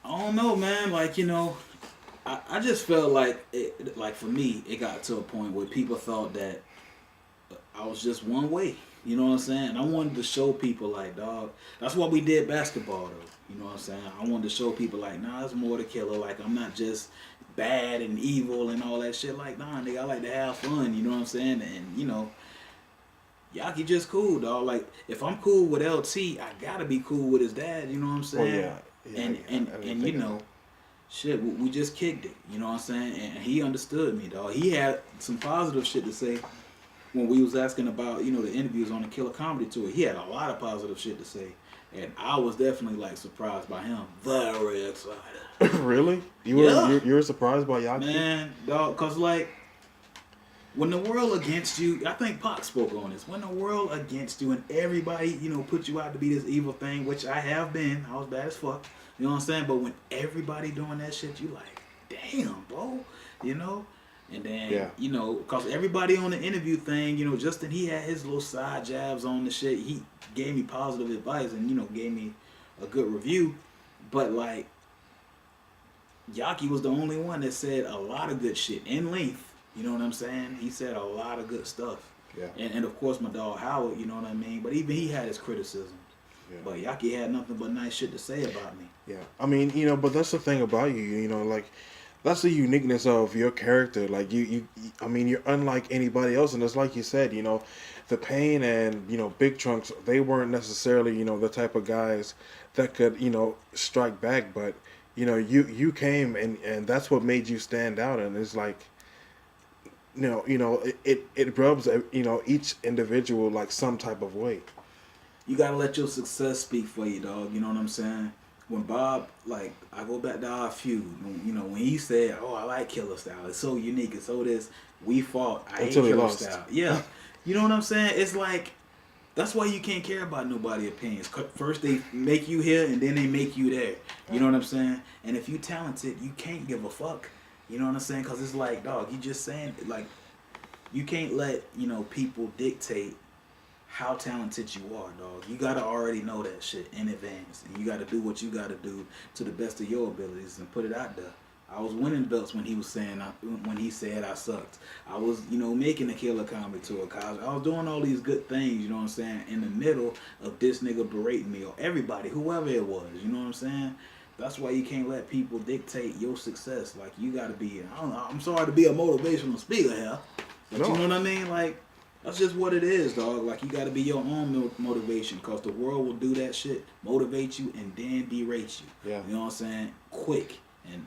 I don't know, man. Like, you know, I just felt like like for me, it got to a point where people thought that I was just one way. You know what I'm saying? And I wanted to show people, like, dog. That's why we did basketball, though. You know what I'm saying? I wanted to show people, like, nah, there's more to Killah. Like, I'm not just bad and evil and all that shit. Like, nah, nigga, I like to have fun. You know what I'm saying? And, you know, Yaki just cool, dog. Like, if I'm cool with LT, I gotta be cool with his dad. You know what I'm saying?
Oh, yeah.
And you know, shit, we just kicked it. You know what I'm saying? And he understood me, dog. He had some positive shit to say. When we was asking about, you know, the interviews on the Killah Comedy Tour, he had a lot of positive shit to say. And I was definitely, like, surprised by him. Very excited.
Really? You were surprised by Yaki?
Man, dog, because, like, when the world against you, I think Pac spoke on this. When the world against you and everybody, you know, put you out to be this evil thing, which I have been. I was bad as fuck. You know what I'm saying? But when everybody doing that shit, you like, damn, bro. You know? And then, you know, because everybody on the interview thing, you know, Justin, he had his little side jabs on the shit. He gave me positive advice and, you know, gave me a good review. But, like, Yaki was the only one that said a lot of good shit in length. You know what I'm saying? He said a lot of good stuff.
Yeah.
And of course, my dog Howard, you know what I mean? But even he had his criticisms. Yeah. But Yaki had nothing but nice shit to say about me.
Yeah. I mean, you know, but that's the thing about you, you know, like, that's the uniqueness of your character. Like I mean, you're unlike anybody else, and it's like you said, you know, the Pain and, you know, Big Trunks, they weren't necessarily, you know, the type of guys that could, you know, strike back, but, you know, you came and that's what made you stand out, and it's like, you know, it rubs, you know, each individual like some type of way.
You gotta let your success speak for you, dog. You know what I'm saying? when Bob, like, I go back to our feud, you know, when he said, "Oh, I like Killah style. It's so unique. It's so this." We fought. I hate
Until he
Killah
lost.
style. Yeah, you know what I'm saying? It's like that's why you can't care about nobody's opinions. First they make you here, and then they make you there. You know what I'm saying? And if you talented, you can't give a fuck. You know what I'm saying? Because it's like, dog, you just saying like you can't let people dictate how talented you are, dog. You gotta already know that shit in advance, and you gotta do what you gotta do to the best of your abilities and put it out there. I was winning belts when he was saying when he said I sucked. I was making the Killah comedy tour. I was doing all these good things. You know what I'm saying? In the middle of this nigga berating me or everybody, whoever it was. You know what I'm saying? That's why you can't let people dictate your success. Like you gotta be. I don't know. I'm sorry to be a motivational speaker here, but you know what I mean? Like. That's just what it is, dog. Like, you got to be your own motivation because the world will do that shit, motivate you, and then berate you.
Yeah.
You know what I'm saying? Quick.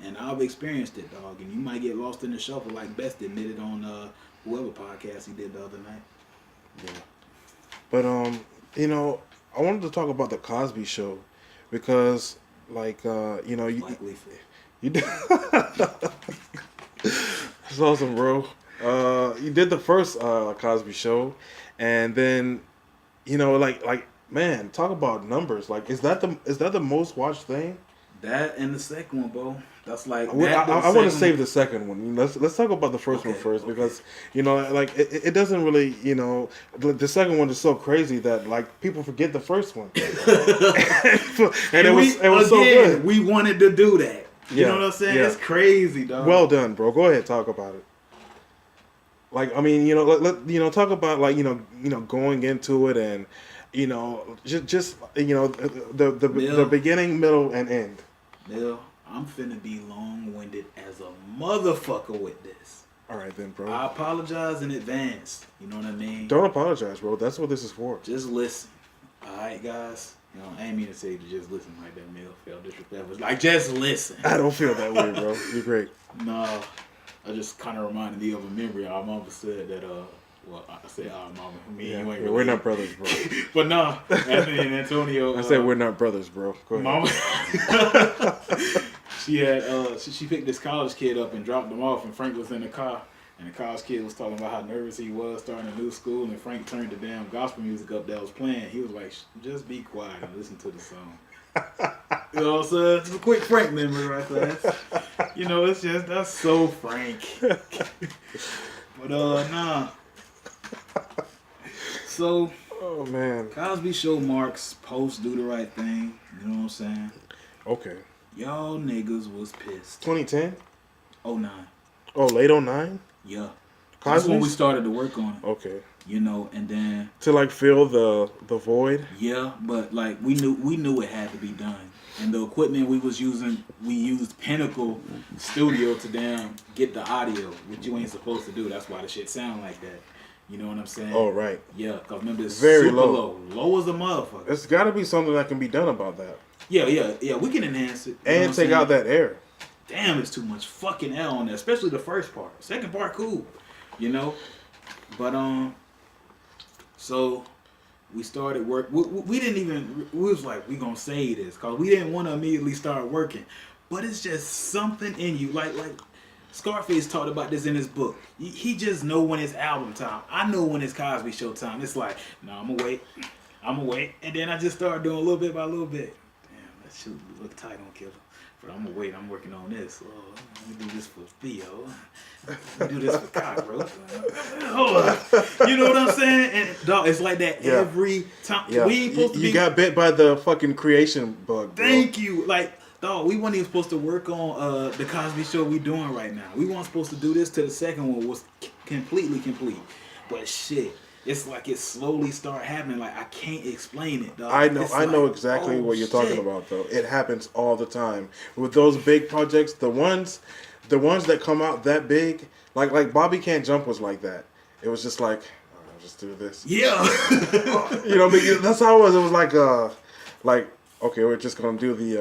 And I've experienced it, dog. And you might get lost in the shuffle like Best admitted on whoever podcast he did the other night.
Yeah. But, I wanted to talk about the Cosby Show because, like, you did. It's awesome, bro. You did the first Cosby Show, and then, man, talk about numbers. Like, is that the most watched thing?
That and the second one, bro. That's like
I want to save the second one. Let's talk about the first one first because it doesn't really the second one is so crazy that like people forget the first one, and it was so good.
We wanted to do that. You know what I'm saying?
Yeah.
It's crazy, dog.
Well done, bro. Go ahead, talk about it. Like, I mean, talk about like, going into it and, just the beginning, middle, and end.
Bill, I'm finna be long-winded as a motherfucker with this.
All right, then, bro.
I apologize in advance. You know what I mean?
Don't apologize, bro. That's what this is for.
Just listen. All right, guys. I ain't mean to say to just listen like that. Mill felt disrespectful. Like, just listen.
I don't feel that way, bro. You're great.
No. I just kind of reminded me of a memory. Our mama said that, I said our mama. Me and you ain't
we're not brothers, bro.
But no, Anthony and Antonio.
I said we're not brothers, bro. Go ahead.
Mama, she had, she picked this college kid up and dropped him off, and Frank was in the car. And the college kid was talking about how nervous he was starting a new school, and Frank turned the damn gospel music up that was playing. He was like, just be quiet and listen to the song. You know what I'm saying? Just a quick Frank memory right there. It's just, that's so Frank. But, nah. So,
oh, man.
Cosby Show marks post Do the Right Thing. You know what I'm saying?
Okay.
Y'all niggas was pissed.
2010?
09.
Oh, late 09?
Yeah.
Cosby's?
That's when we started to work on it.
Okay.
And then
to like fill the void.
Yeah, but like we knew it had to be done, and the equipment we used Pinnacle Studio to damn get the audio, which you ain't supposed to do. That's why the shit sound like that. You know what I'm saying?
Oh right.
Yeah, cause remember it's
very
super low as a motherfucker.
There's got to be something that can be done about that.
Yeah. We can enhance it
and take out that air.
Damn, it's too much fucking air on there, especially the first part. Second part, cool. But so we started work. We didn't even. We was like, we gonna say this because we didn't want to immediately start working. But it's just something in you, like Scarface talked about this in his book. He just know when it's album time. I know when it's Cosby Show time. It's like, no, I'm gonna wait, and then I just started doing a little bit by little bit. Damn, that shit look tight on Killah. But I'm gonna wait. I'm working on this. Oh, let me do this for Theo. Let me do this for Cock, bro. You know what I'm saying? And dog, it's like that every time.
Yeah.
We ain't supposed to be.
You got bit by the fucking creation bug, bro.
Thank you. Like, dog, we weren't even supposed to work on the Cosby Show we doing right now. We weren't supposed to do this till the second one was completely complete. But shit. It's like it slowly start happening. Like I can't explain it, dog.
I know exactly what you're talking about, though. It happens all the time with those big projects. The ones that come out that big, like Bobby Can't Jump was like that. It was just like, I'll just do this.
Yeah.
Because that's how it was. It was like okay, we're just gonna do the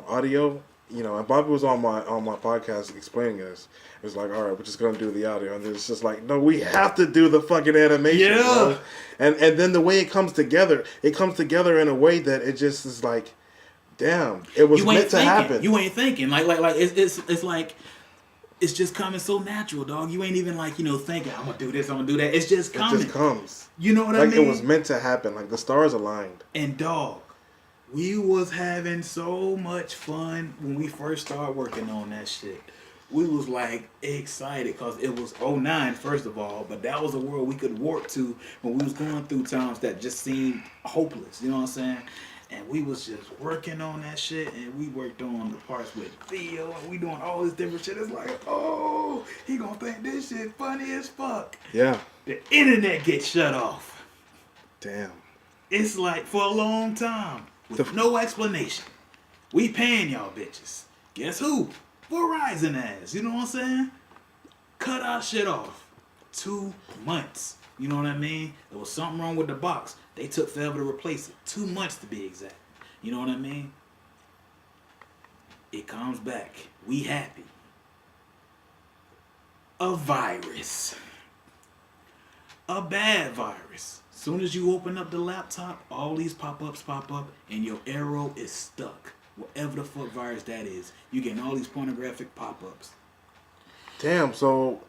audio,
you know, and Bobby was on my podcast explaining this. It was like, all right, we're just gonna do the audio, and it's just like, no, we have to do the fucking animation, bro. And then the way it comes together in a way that it just is like, damn, it was meant to happen.
You ain't thinking like it's like. It's just coming so natural, dog. You ain't even like, you know, thinking, I'm going to do this, I'm going to do that. It's just coming.
It just comes.
You know what I
mean?
mean?
Like it was meant to happen. Like the stars aligned.
And, dog, we was having so much fun when we first started working on that shit. We was, like, excited because it was 09, first of all. But that was a world we could warp to when we was going through times that just seemed hopeless. You know what I'm saying? And we was just working on that shit, and we worked on the parts with Theo, and we doing all this different shit. It's like, oh, he gonna think this shit funny as fuck.
Yeah.
The internet gets shut off.
Damn.
It's like for a long time, with no explanation. We paying y'all bitches. Guess who? Verizon ass. You know what I'm saying? Cut our shit off. 2 months. You know what I mean? There was something wrong with the box. They took forever to replace it. 2 months to be exact. You know what I mean? It comes back. We happy. A virus. A bad virus. Soon as you open up the laptop, all these pop-ups pop up and your arrow is stuck. Whatever the fuck virus that is. You getting all these pornographic pop-ups.
Damn, so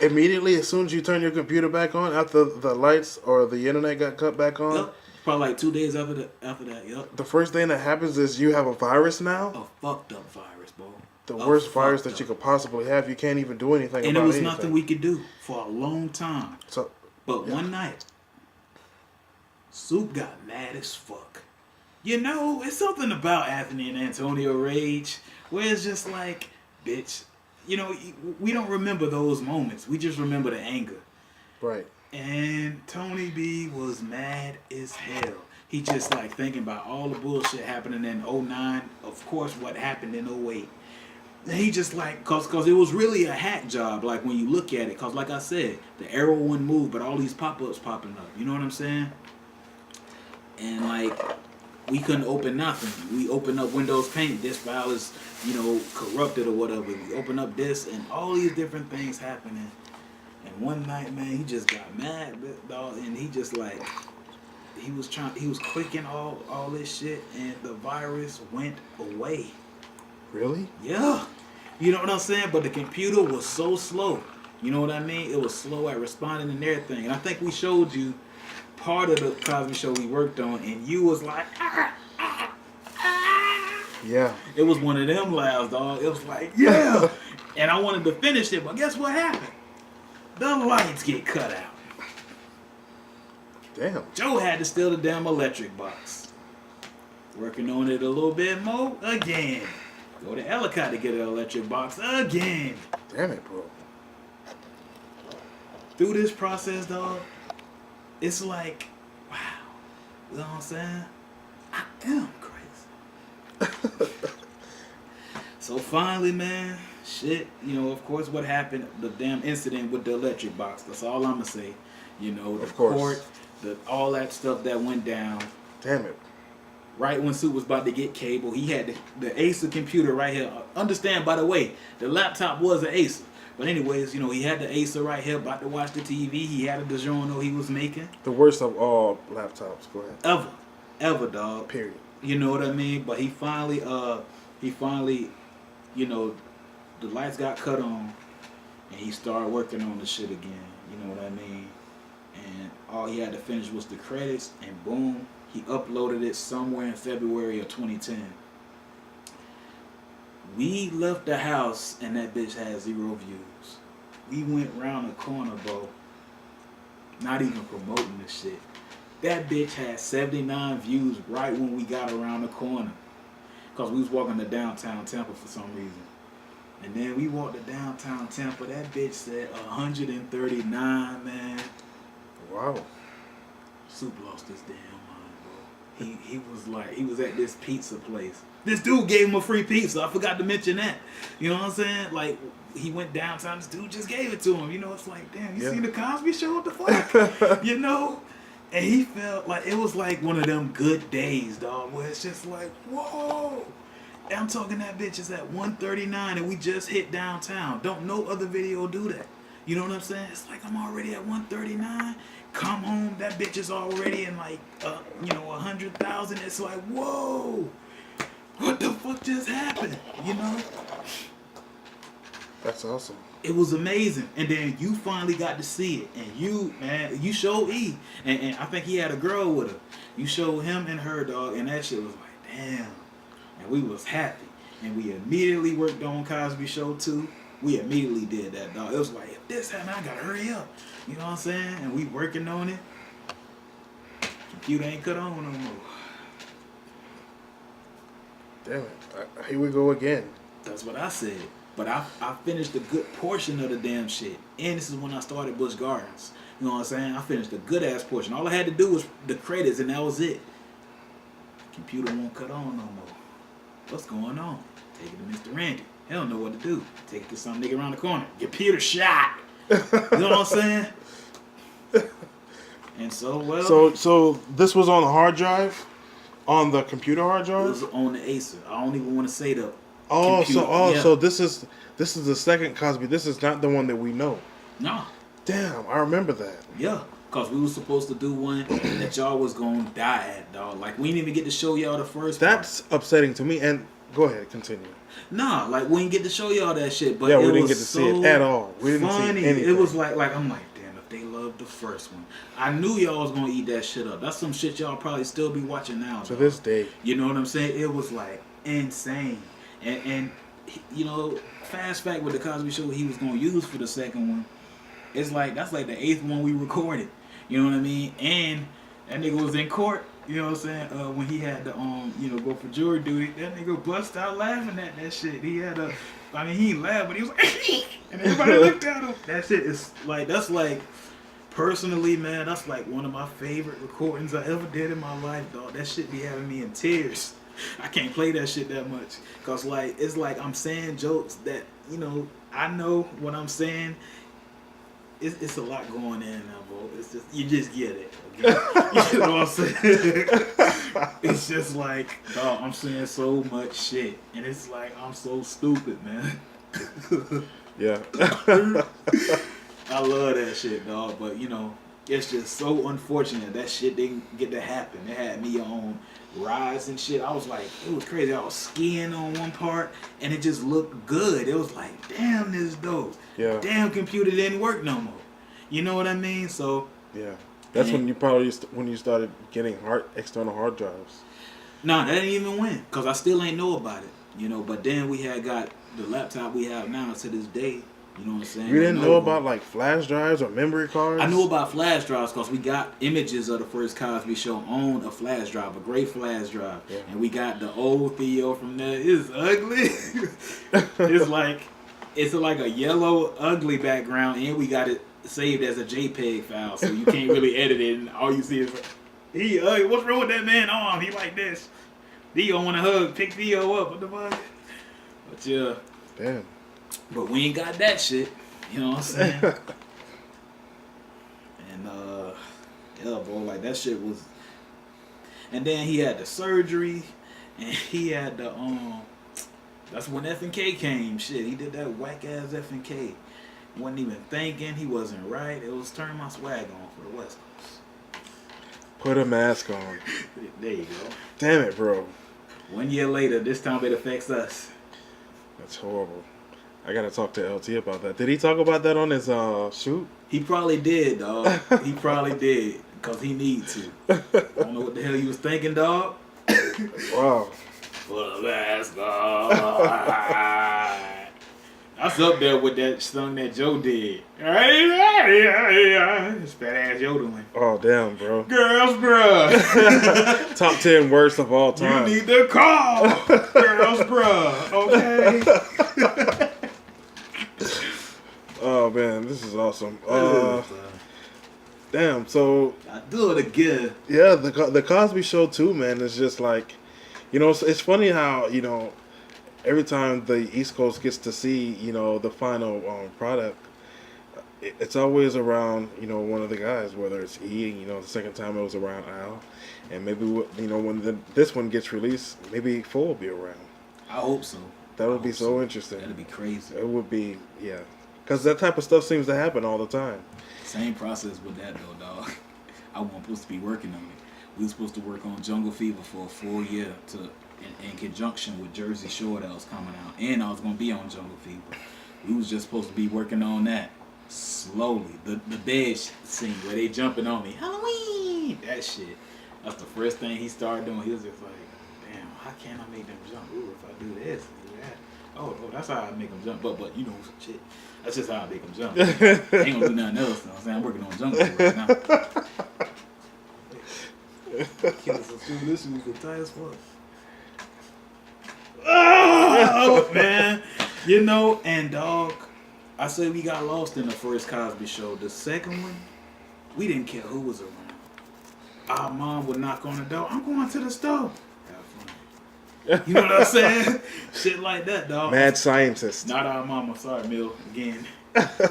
immediately as soon as you turn your computer back on, after the lights or the internet got cut back on?
Yep. Probably like 2 days after that, yep.
The first thing that happens is you have a virus now?
A fucked up virus, bro.
The worst virus that you could possibly have. You can't even do anything about it.
And there was nothing we could do for a long time.
So,
but one night, Soup got mad as fuck. You know, it's something about Anthony and Antonio rage where it's just like, bitch, you know, we don't remember those moments. We just remember the anger.
Right.
And Tony B was mad as hell. He just like thinking about all the bullshit happening in 09. Of course, what happened in 08. And he just like, cause it was really a hack job. Like when you look at it, cause like I said, the arrow wouldn't move, but all these pop-ups popping up. You know what I'm saying? And like, we couldn't open nothing. We opened up Windows Paint. This file is, you know, corrupted or whatever. We open up this and all these different things happening. And one night, man, he just got mad, dog, and he just like, he was clicking all this shit, and the virus went away.
Really?
Yeah. You know what I'm saying? But the computer was so slow. You know what I mean? It was slow at responding and everything. And I think we showed you part of the Cosby Show we worked on, and you was like,
Yeah.
It was one of them laughs, dog. It was like, yeah. And I wanted to finish it, but guess what happened? The lights get cut out.
Damn.
Joe had to steal the damn electric box. Working on it a little bit more again. Go to Ellicott to get an electric box again.
Damn it, bro.
Through this process, dog, it's like, wow. You know what I'm saying? I am crazy. So finally, man, shit, you know, of course, what happened, the damn incident with the electric box. That's all I'm going to say. You know, the court, all that stuff that went down.
Damn it.
Right when Sue was about to get cable, he had the Acer computer right here. Understand, by the way, the laptop was an Acer. But anyways, you know, he had the Acer right here, about to watch the TV. He had a DiGiorno he was making.
The worst of all laptops. Go ahead.
Ever, dog.
Period.
You know what I mean? But he finally, you know, the lights got cut on, and he started working on the shit again. You know what I mean? And all he had to finish was the credits, and boom, he uploaded it somewhere in February of 2010. We left the house, and that bitch had 0 views. We went round the corner, bro. Not even promoting the shit. That bitch had 79 views right when we got around the corner. Because we was walking to downtown Tampa for some reason. And then we walked to downtown Tampa. That bitch said 139, man.
Wow.
Soup lost his damn mind, bro. He was like, he was at this pizza place. This dude gave him a free pizza. I forgot to mention that. You know what I'm saying? Like, he went downtown. This dude just gave it to him. You know, it's like, damn, you seen the Cosby Show? What the fuck? You know? And he felt like it was like one of them good days, dog, where it's just like, whoa. I'm talking that bitch is at 139 and we just hit downtown. Don't no other video do that. You know what I'm saying? It's like I'm already at 139. Come home, that bitch is already in like, 100,000. It's like, whoa, what the fuck just happened? You know?
That's awesome.
It was amazing. And then you finally got to see it. And you showed E. And I think he had a girl with her. You showed him and her, dog. And that shit was like, damn. And we was happy. And we immediately worked on Cosby Show 2. We immediately did that, dog. It was like, if this happened, I gotta hurry up. You know what I'm saying? And we working on it. Computer ain't cut on no more.
Damn it. Here we go again.
That's what I said. But I finished a good portion of the damn shit. And this is when I started Busch Gardens. You know what I'm saying? I finished a good ass portion. All I had to do was the credits and that was it. Computer won't cut on no more. What's going on? Take it to Mr. Randy. He don't know what to do. Take it to some nigga around the corner. Computer shot. You know what I'm saying? And so,
So this was on the hard drive? On the computer hard
it
drive?
was on the Acer. I don't even want to say the
Oh,
computer. Yeah.
so this is the second Cosby. This is not the one that we know.
No.
Damn, I remember that.
Yeah. Because we were supposed to do one that y'all was going to die at, dog. Like, we didn't even get to show y'all the first
That's upsetting to me. And go ahead, continue.
Nah, like, we didn't get to show y'all that shit. But
Yeah,
it
we didn't
was
get to see
so
it at all. We didn't
funny.
see anything.
It was like I'm like, damn, if they loved the first one. I knew y'all was going to eat that shit up. That's some shit y'all probably still be watching now.
To
dog.
this day.
You know what I'm saying? It was, like, insane. And you know, fast fact with the Cosby Show he was going to use for the second one, it's like, that's like the 8th one we recorded. You know what I mean? And that nigga was in court, you know what I'm saying? When he had to, go for jury duty, that nigga bust out laughing at that shit. He had he laughed, but he was like, and everybody looked at him. That shit is like, that's like, personally, man, that's like one of my favorite recordings I ever did in my life, dog. That shit be having me in tears. I can't play that shit that much. Cause like, it's like I'm saying jokes that, you know, I know what I'm saying. It's a lot going in now, bro. It's just, you just get it. Okay? You know what I'm saying? It's just like, dog, I'm saying so much shit. And it's like, I'm so stupid, man.
Yeah.
I love that shit, dog. But, you know, it's just so unfortunate that shit didn't get to happen. It had me on rides and shit. I was like, it was crazy. I was skiing on one part, and it just looked good. It was like, damn, this is dope.
Yeah.
Damn, computer didn't work no more. You know what I mean? So
Yeah. That's when you probably when you started getting external hard drives.
nah, that didn't even win, cause I still ain't know about it. You know, but then we had got the laptop we have now to this day. You know what I'm saying?
You didn't know about like flash drives or memory cards?
I knew about flash drives because we got images of the first Cosby Show on a flash drive, a gray flash drive. Yeah. And we got the old Theo from there. It's ugly. It's like a yellow, ugly background, and we got it saved as a JPEG file, so you can't really edit it, and all you see is, he ugly. What's wrong with that man arm? He like this. Theo want to hug. Pick Theo up. What the fuck? But yeah.
Damn.
But we ain't got that shit. You know what I'm saying? And yeah, bro, like that shit was. And then he had the surgery, and he had the That's when F&K came. Shit, he did that whack ass F&K. Wasn't even thinking. He wasn't right. It was turn my swag on for the West Coast.
Put a mask on.
There you go.
Damn it, bro.
1 year later, this time it affects us.
That's horrible. I gotta talk to LT about that. Did he talk about that on his shoot?
He probably did, dog. He probably did, because he need to. I don't know what the hell he was thinking, dog.
Wow.
Put a mask on. That's up there with that song that Joe did. It's fat ass yodeling.
Oh, damn, bro.
Girls, bruh.
Top 10 worst of all time.
You need to call. Girls, bruh. Okay.
Oh, man, this is awesome. Damn, so...
I do it again.
Yeah, the Cosby Show, too, man, is just like... You know, it's funny how, you know, every time the East Coast gets to see, you know, the final product, it's always around, you know, one of the guys, whether it's E, you know, the second time it was around Al, and maybe, you know, when this one gets released, maybe Four will be around.
I hope so.
That
I
would be
hope
so interesting.
That'd be crazy.
It would be, yeah. Because that type of stuff seems to happen all the time.
Same process with that though, dog. I wasn't supposed to be working on it. We were supposed to work on Jungle Fever for a full year in conjunction with Jersey Shore that was coming out, and I was gonna be on Jungle Fever. We was just supposed to be working on that slowly. The bed scene where they jumping on me, Halloween. That shit. That's the first thing he started doing. He was just like, damn, how can I make them jump? Ooh, if I do this, and do that. Oh, that's how I make them jump. But you know, shit. That's just how I make them jump. I ain't gonna do nothing else. You know what I'm saying? I'm working on Jungle Fever right now. Killah some stupid issues with tight as fuck. Oh man, you know, and dog, I said we got lost in the first Cosby Show. The second one, we didn't care who was around. Our mom would knock on the door. I'm going to the store. Have fun. You know what I'm saying? Shit like that, dog.
Mad scientist.
Not our mama. Sorry, Mill. Again.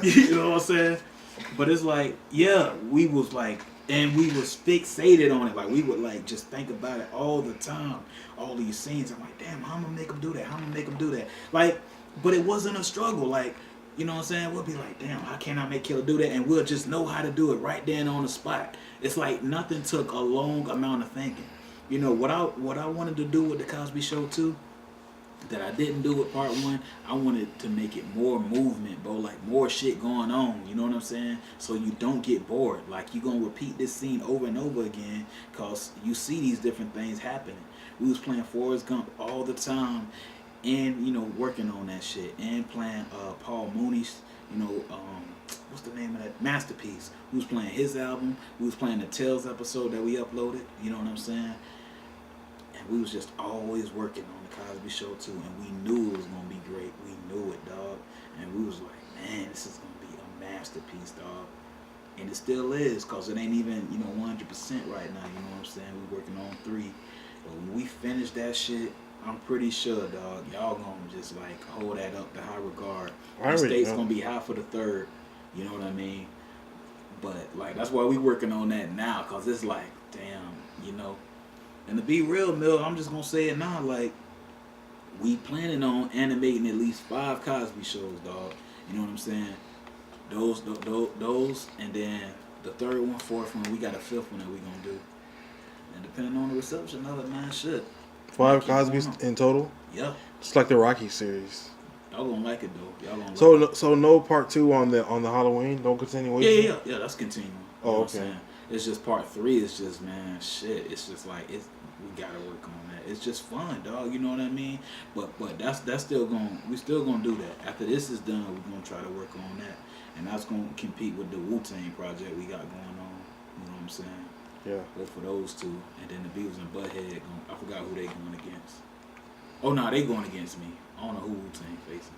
You know what I'm saying? But it's like, yeah, we was like, and we was fixated on it. Like, we would like just think about it all the time. All these scenes. I'm like, damn, how I'm gonna make them do that? How I'm gonna make them do that? Like, but it wasn't a struggle. Like, you know what I'm saying? We'll be like, damn, how can I make Killah do that? And we'll just know how to do it right then on the spot. It's like nothing took a long amount of thinking. You know, what I wanted to do with the Cosby Show too, that I didn't do with part one, I wanted to make it more movement, bro, like more shit going on, you know what I'm saying? So you don't get bored. Like, you gonna repeat this scene over and over again because you see these different things happening. We was playing Forrest Gump all the time and, you know, working on that shit and playing Paul Mooney's, you know, what's the name of that? Masterpiece. We was playing his album. We was playing the Tales episode that we uploaded, you know what I'm saying? And we was just always working on the Cosby Show too, and we knew it was gonna be great. We knew it, dog. And we was like, man, this is gonna be a masterpiece, dog. And it still is, cause it ain't even, you know, 100% right now. You know what I'm saying? We working on 3. But when we finish that shit, I'm pretty sure, dog, y'all gonna just like hold that up to high regard. The state's gonna be high for the 3rd. You know what I mean? But like, that's why we working on that now, cause it's like, damn, you know. And to be real, Mill, I'm just gonna say it now, like, we planning on animating at least 5 Cosby shows, dog. You know what I'm saying? Those, and then the 3rd one, 4th one, we got a 5th one that we gonna do. And depending on the reception of it, man, shit.
5 Cosbys in total?
Yeah.
It's like the Rocky series.
Y'all gonna like it though. Y'all gonna like it.
So no part 2 on the Halloween? No continuation?
Yeah, that's continuing.
Oh,
You know what I'm
okay.
saying? It's just part 3. It's just, man, shit. It's just like, we gotta work on that. It's just fun, dog. You know what I mean? But that's still we still gonna do that. After this is done, we're gonna try to work on that, and that's gonna compete with the Wu-Tang project we got going on. You know what I'm saying?
Yeah.
Both for those 2, and then the Beatles and Butthead. I forgot who they going against. Oh no, they going against me. I don't know who Wu-Tang facing.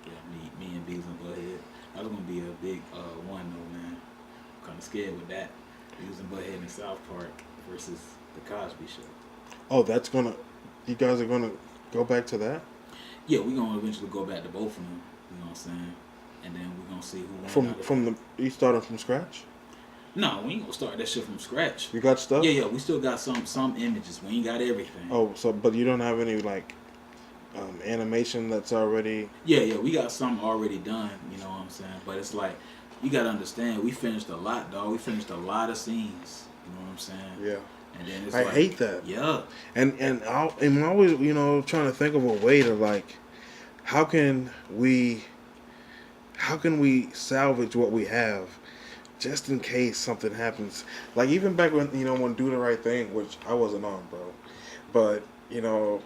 Yeah, me and Beatles and Butthead. That's gonna be a big one though, man. I'm kind of scared with that. Beatles and Butthead in South Park versus the Cosby Show.
Oh, you guys are gonna go back to that?
Yeah, we're gonna eventually go back to both of them. You know what I'm saying? And then we're gonna see who wins.
You started from scratch?
No, we ain't gonna start that shit from scratch.
You got stuff?
Yeah, we still got some images. We ain't got everything.
Oh, but you don't have any like animation that's already.
Yeah, we got some already done. You know what I'm saying? But it's like, you gotta understand, we finished a lot, dog. We finished a lot of scenes. You know what I'm saying?
Yeah.
And then it's
I
like,
hate that.
Yeah.
And I'm always, you know, trying to think of a way to like, how can we salvage what we have, just in case something happens. Like even back when, you know, when Do the Right Thing, which I wasn't on, bro, but you know.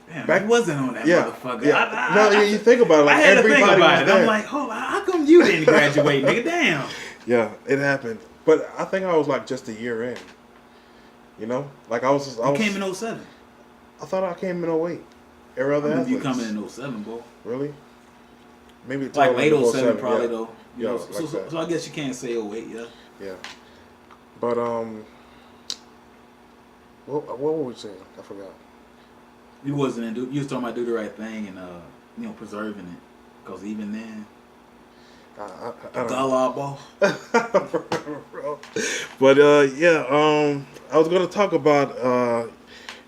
Damn, I wasn't on that motherfucker.
Yeah. No, you think about it. Like,
I had to think
everybody
about
was
it.
there.
I'm like, hold on, how come you didn't graduate, nigga? Damn.
Yeah, it happened. But I think I was like just a year in. You know? Like I was.
You came in 07.
I thought I came in 08. Every other athletes.
You coming in 07, bro.
Really? Maybe
like late 07
07,
probably,
yeah.
though. You
Yeah,
know,
like
so I guess you can't say 08, yeah.
Yeah. But, what were we saying? I forgot.
You wasn't in. You was talking about Do the Right Thing and you know, preserving it, because even then,
I don't
Galabo.
But yeah, I was gonna talk about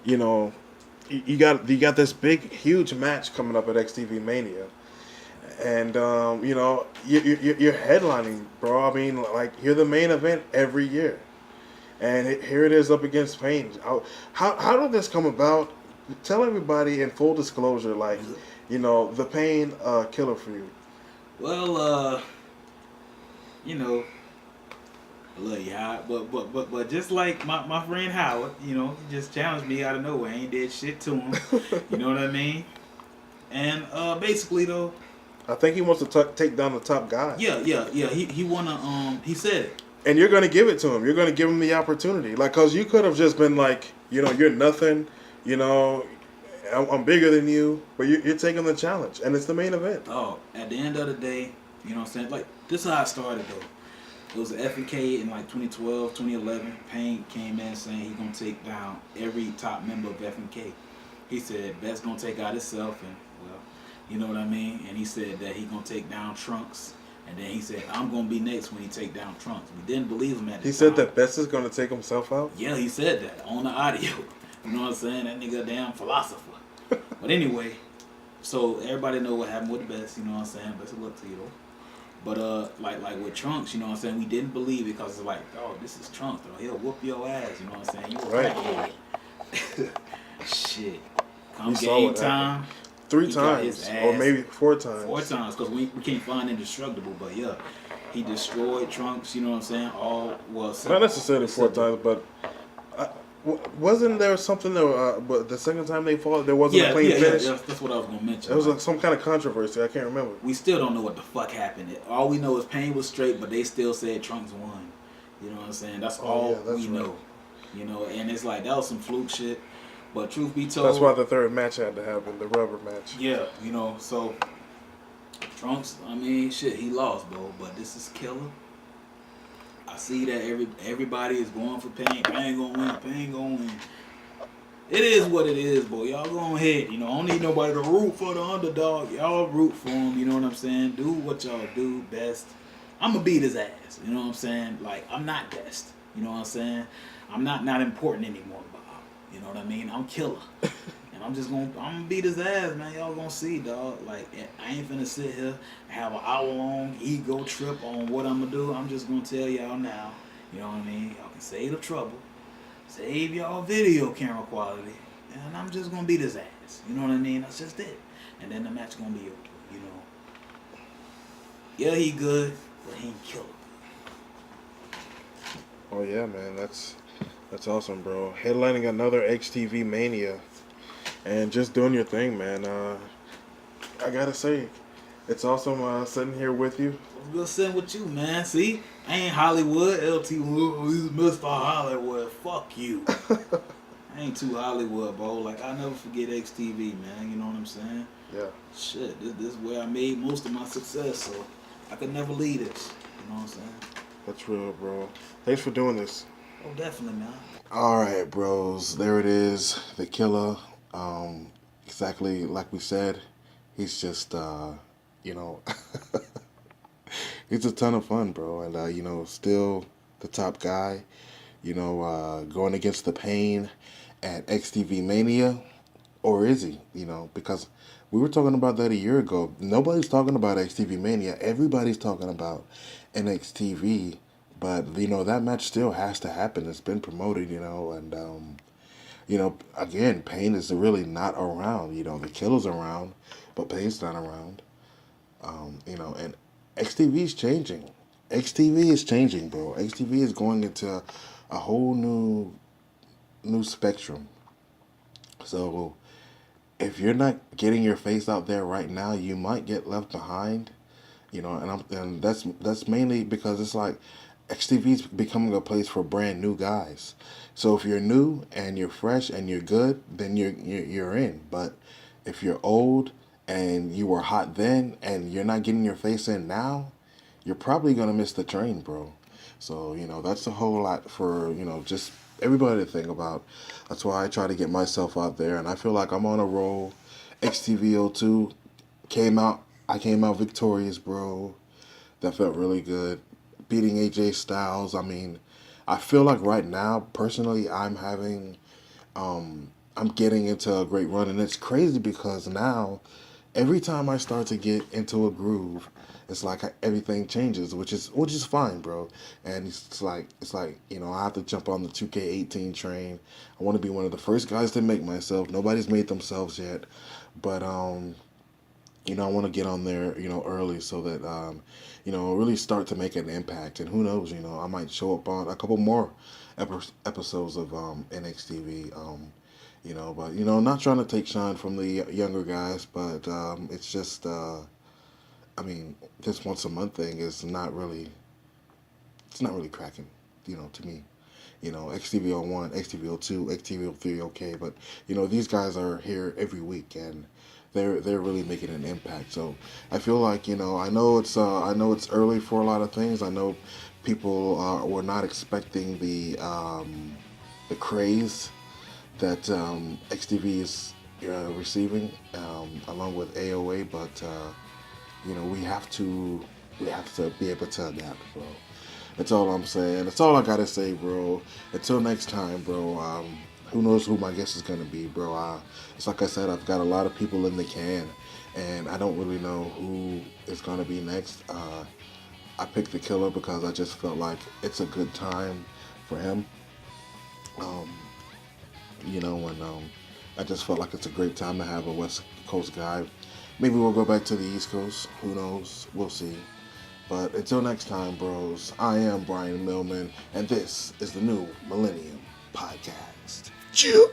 you know, you got this big, huge match coming up at XTV Mania, and you know you're headlining, bro. I mean, like you're the main event every year, and here it is up against Pain. How did this come about? Tell everybody in full disclosure, like you know the Pain Killah feud.
Well, you know, I love you, Howard. But just like my friend Howard, you know, he just challenged me out of nowhere. I ain't did shit to him. You know what I mean? And basically though,
I think he wants to take down the top guy.
yeah. He wanna he said it.
And you're gonna give it to him. You're gonna give him the opportunity, like, cause you could have just been like, you know, you're nothing. You know, I'm bigger than you, but you're taking the challenge, and it's the main event.
Oh, at the end of the day, you know what I'm saying? Like, this is how it started, though. It was an FNK in, like, 2012, 2011. Payne came in saying he's going to take down every top member of FNK. He said, Beth's going to take out himself, and, well, you know what I mean? And he said that he's going to take down Trunks. And then he said, I'm going to be next when he take down Trunks. We didn't believe him at the time.
He said that Best is going to take himself out?
Yeah, he said that on the audio. You know what I'm saying? That nigga a damn philosopher. But anyway, so everybody know what happened with the Best, you know what I'm saying? Best of luck to you though. But like with Trunks, you know what I'm saying? We didn't believe it because it's like, oh, this is Trunks though. He'll whoop your ass, you know what I'm saying? You a
Right.
crackhead. Shit. Come
You saw
game
what
time.
happened. 3
he got his
times,
ass-
or maybe 4 times.
4 times, because we can't find indestructible, but yeah. He destroyed Trunks, you know what I'm saying?
Not necessarily 4 times, but wasn't there something that, but the second time they fought, there wasn't a clean finish?
Yeah, that's what I was going to mention.
There was like some kind of controversy. I can't remember.
We still don't know what the fuck happened. All we know is Payne was straight, but they still said Trunks won. You know what I'm saying? That's all
that's
we
right.
know. You know, and it's like, that was some fluke shit. But truth be told...
That's why the third match had to happen, the rubber match.
Yeah, you know, so... Trunks, I mean, shit, he lost, bro. But this is Killah. I see that everybody is going for Payne. Payne gonna win. Payne gonna win. It is what it is, boy. Y'all go ahead. You know, I don't need nobody to root for the underdog. Y'all root for him. You know what I'm saying? Do what y'all do best. I'm going to beat his ass. You know what I'm saying? Like, I'm not best. You know what I'm saying? I'm not important anymore, Bob. You know what I mean? I'm Killah. And I'm going to beat his ass, man. Y'all going to see, dog. Like, I ain't finna sit here and have an hour-long ego trip on what I'm going to do. I'm just going to tell y'all now. You know what I mean? Y'all can save the trouble. Save y'all video camera quality, and I'm just gonna beat his ass. You know what I mean? That's just it. And then the match gonna be over. You know. Yeah, he good, but he ain't Killah.
Oh yeah, man, that's awesome, bro. Headlining another XTV Mania, and just doing your thing, man. I gotta say, it's awesome sitting here with you.
What's good sitting with you, man? See, I ain't Hollywood. LT Wood, he's Mr. Hollywood. Fuck you. I ain't too Hollywood, bro. Like, I never forget XTV, man. You know what I'm saying?
Yeah.
Shit, this is where I made most of my success, so I could never leave this. You know what I'm saying?
That's real, bro. Thanks for doing this.
Oh, definitely, man.
All right, bros. There it is. The Killah. Exactly like we said. He's just, you know, it's a ton of fun, bro. And, you know, still the top guy, you know, going against the Pain at XTV Mania. Or is he? You know, because we were talking about that a year ago. Nobody's talking about XTV Mania. Everybody's talking about NXTV. But, you know, that match still has to happen. It's been promoted, you know, and, you know, again, Pain is really not around. You know, the Killah's around, but Pain's not around. You know, and XTV is changing. XTV is changing, bro. XTV is going into a whole new spectrum. So, if you're not getting your face out there right now, you might get left behind. You know, and that's mainly because it's like XTV's becoming a place for brand new guys. So if you're new and you're fresh and you're good, then you're in. But if you're old and you were hot then and you're not getting your face in now, you're probably gonna miss the train, bro. So, you know, that's a whole lot for, you know, just everybody to think about. That's why I try to get myself out there, and I feel like I'm on a roll. XTV02 I came out victorious, bro. That felt really good. Beating AJ Styles. I mean, I feel like right now, personally, I'm having I'm getting into a great run, and it's crazy because now every time I start to get into a groove, it's like everything changes, which is fine, bro. And it's like I have to jump on the 2K18 train. I want to be one of the first guys to make myself. Nobody's made themselves yet, but I want to get on there, early so that really start to make an impact. And who knows, I might show up on a couple more episodes of NXTV. But not trying to take shine from the younger guys, but it's just, this once a month thing is not really, it's not really cracking, to me. XTV01, XTV02, XTV03, okay, but these guys are here every week and they're really making an impact. So I feel like I know it's early for a lot of things. I know people were not expecting the craze that XTV is receiving, along with AOA, but we have to be able to adapt, bro. That's all I'm saying. That's all I gotta say, bro. Until next time, bro. Who knows who my guest is gonna be, bro. It's like I said, I've got a lot of people in the can, and I don't really know who is gonna be next. I picked the Killah because I just felt like it's a good time for him. And I just felt like it's a great time to have a West Coast guy. Maybe we'll go back to the East Coast. Who knows? We'll see. But until next time, bros, I am Brian Millman, and this is the new Millennium Podcast. Chew!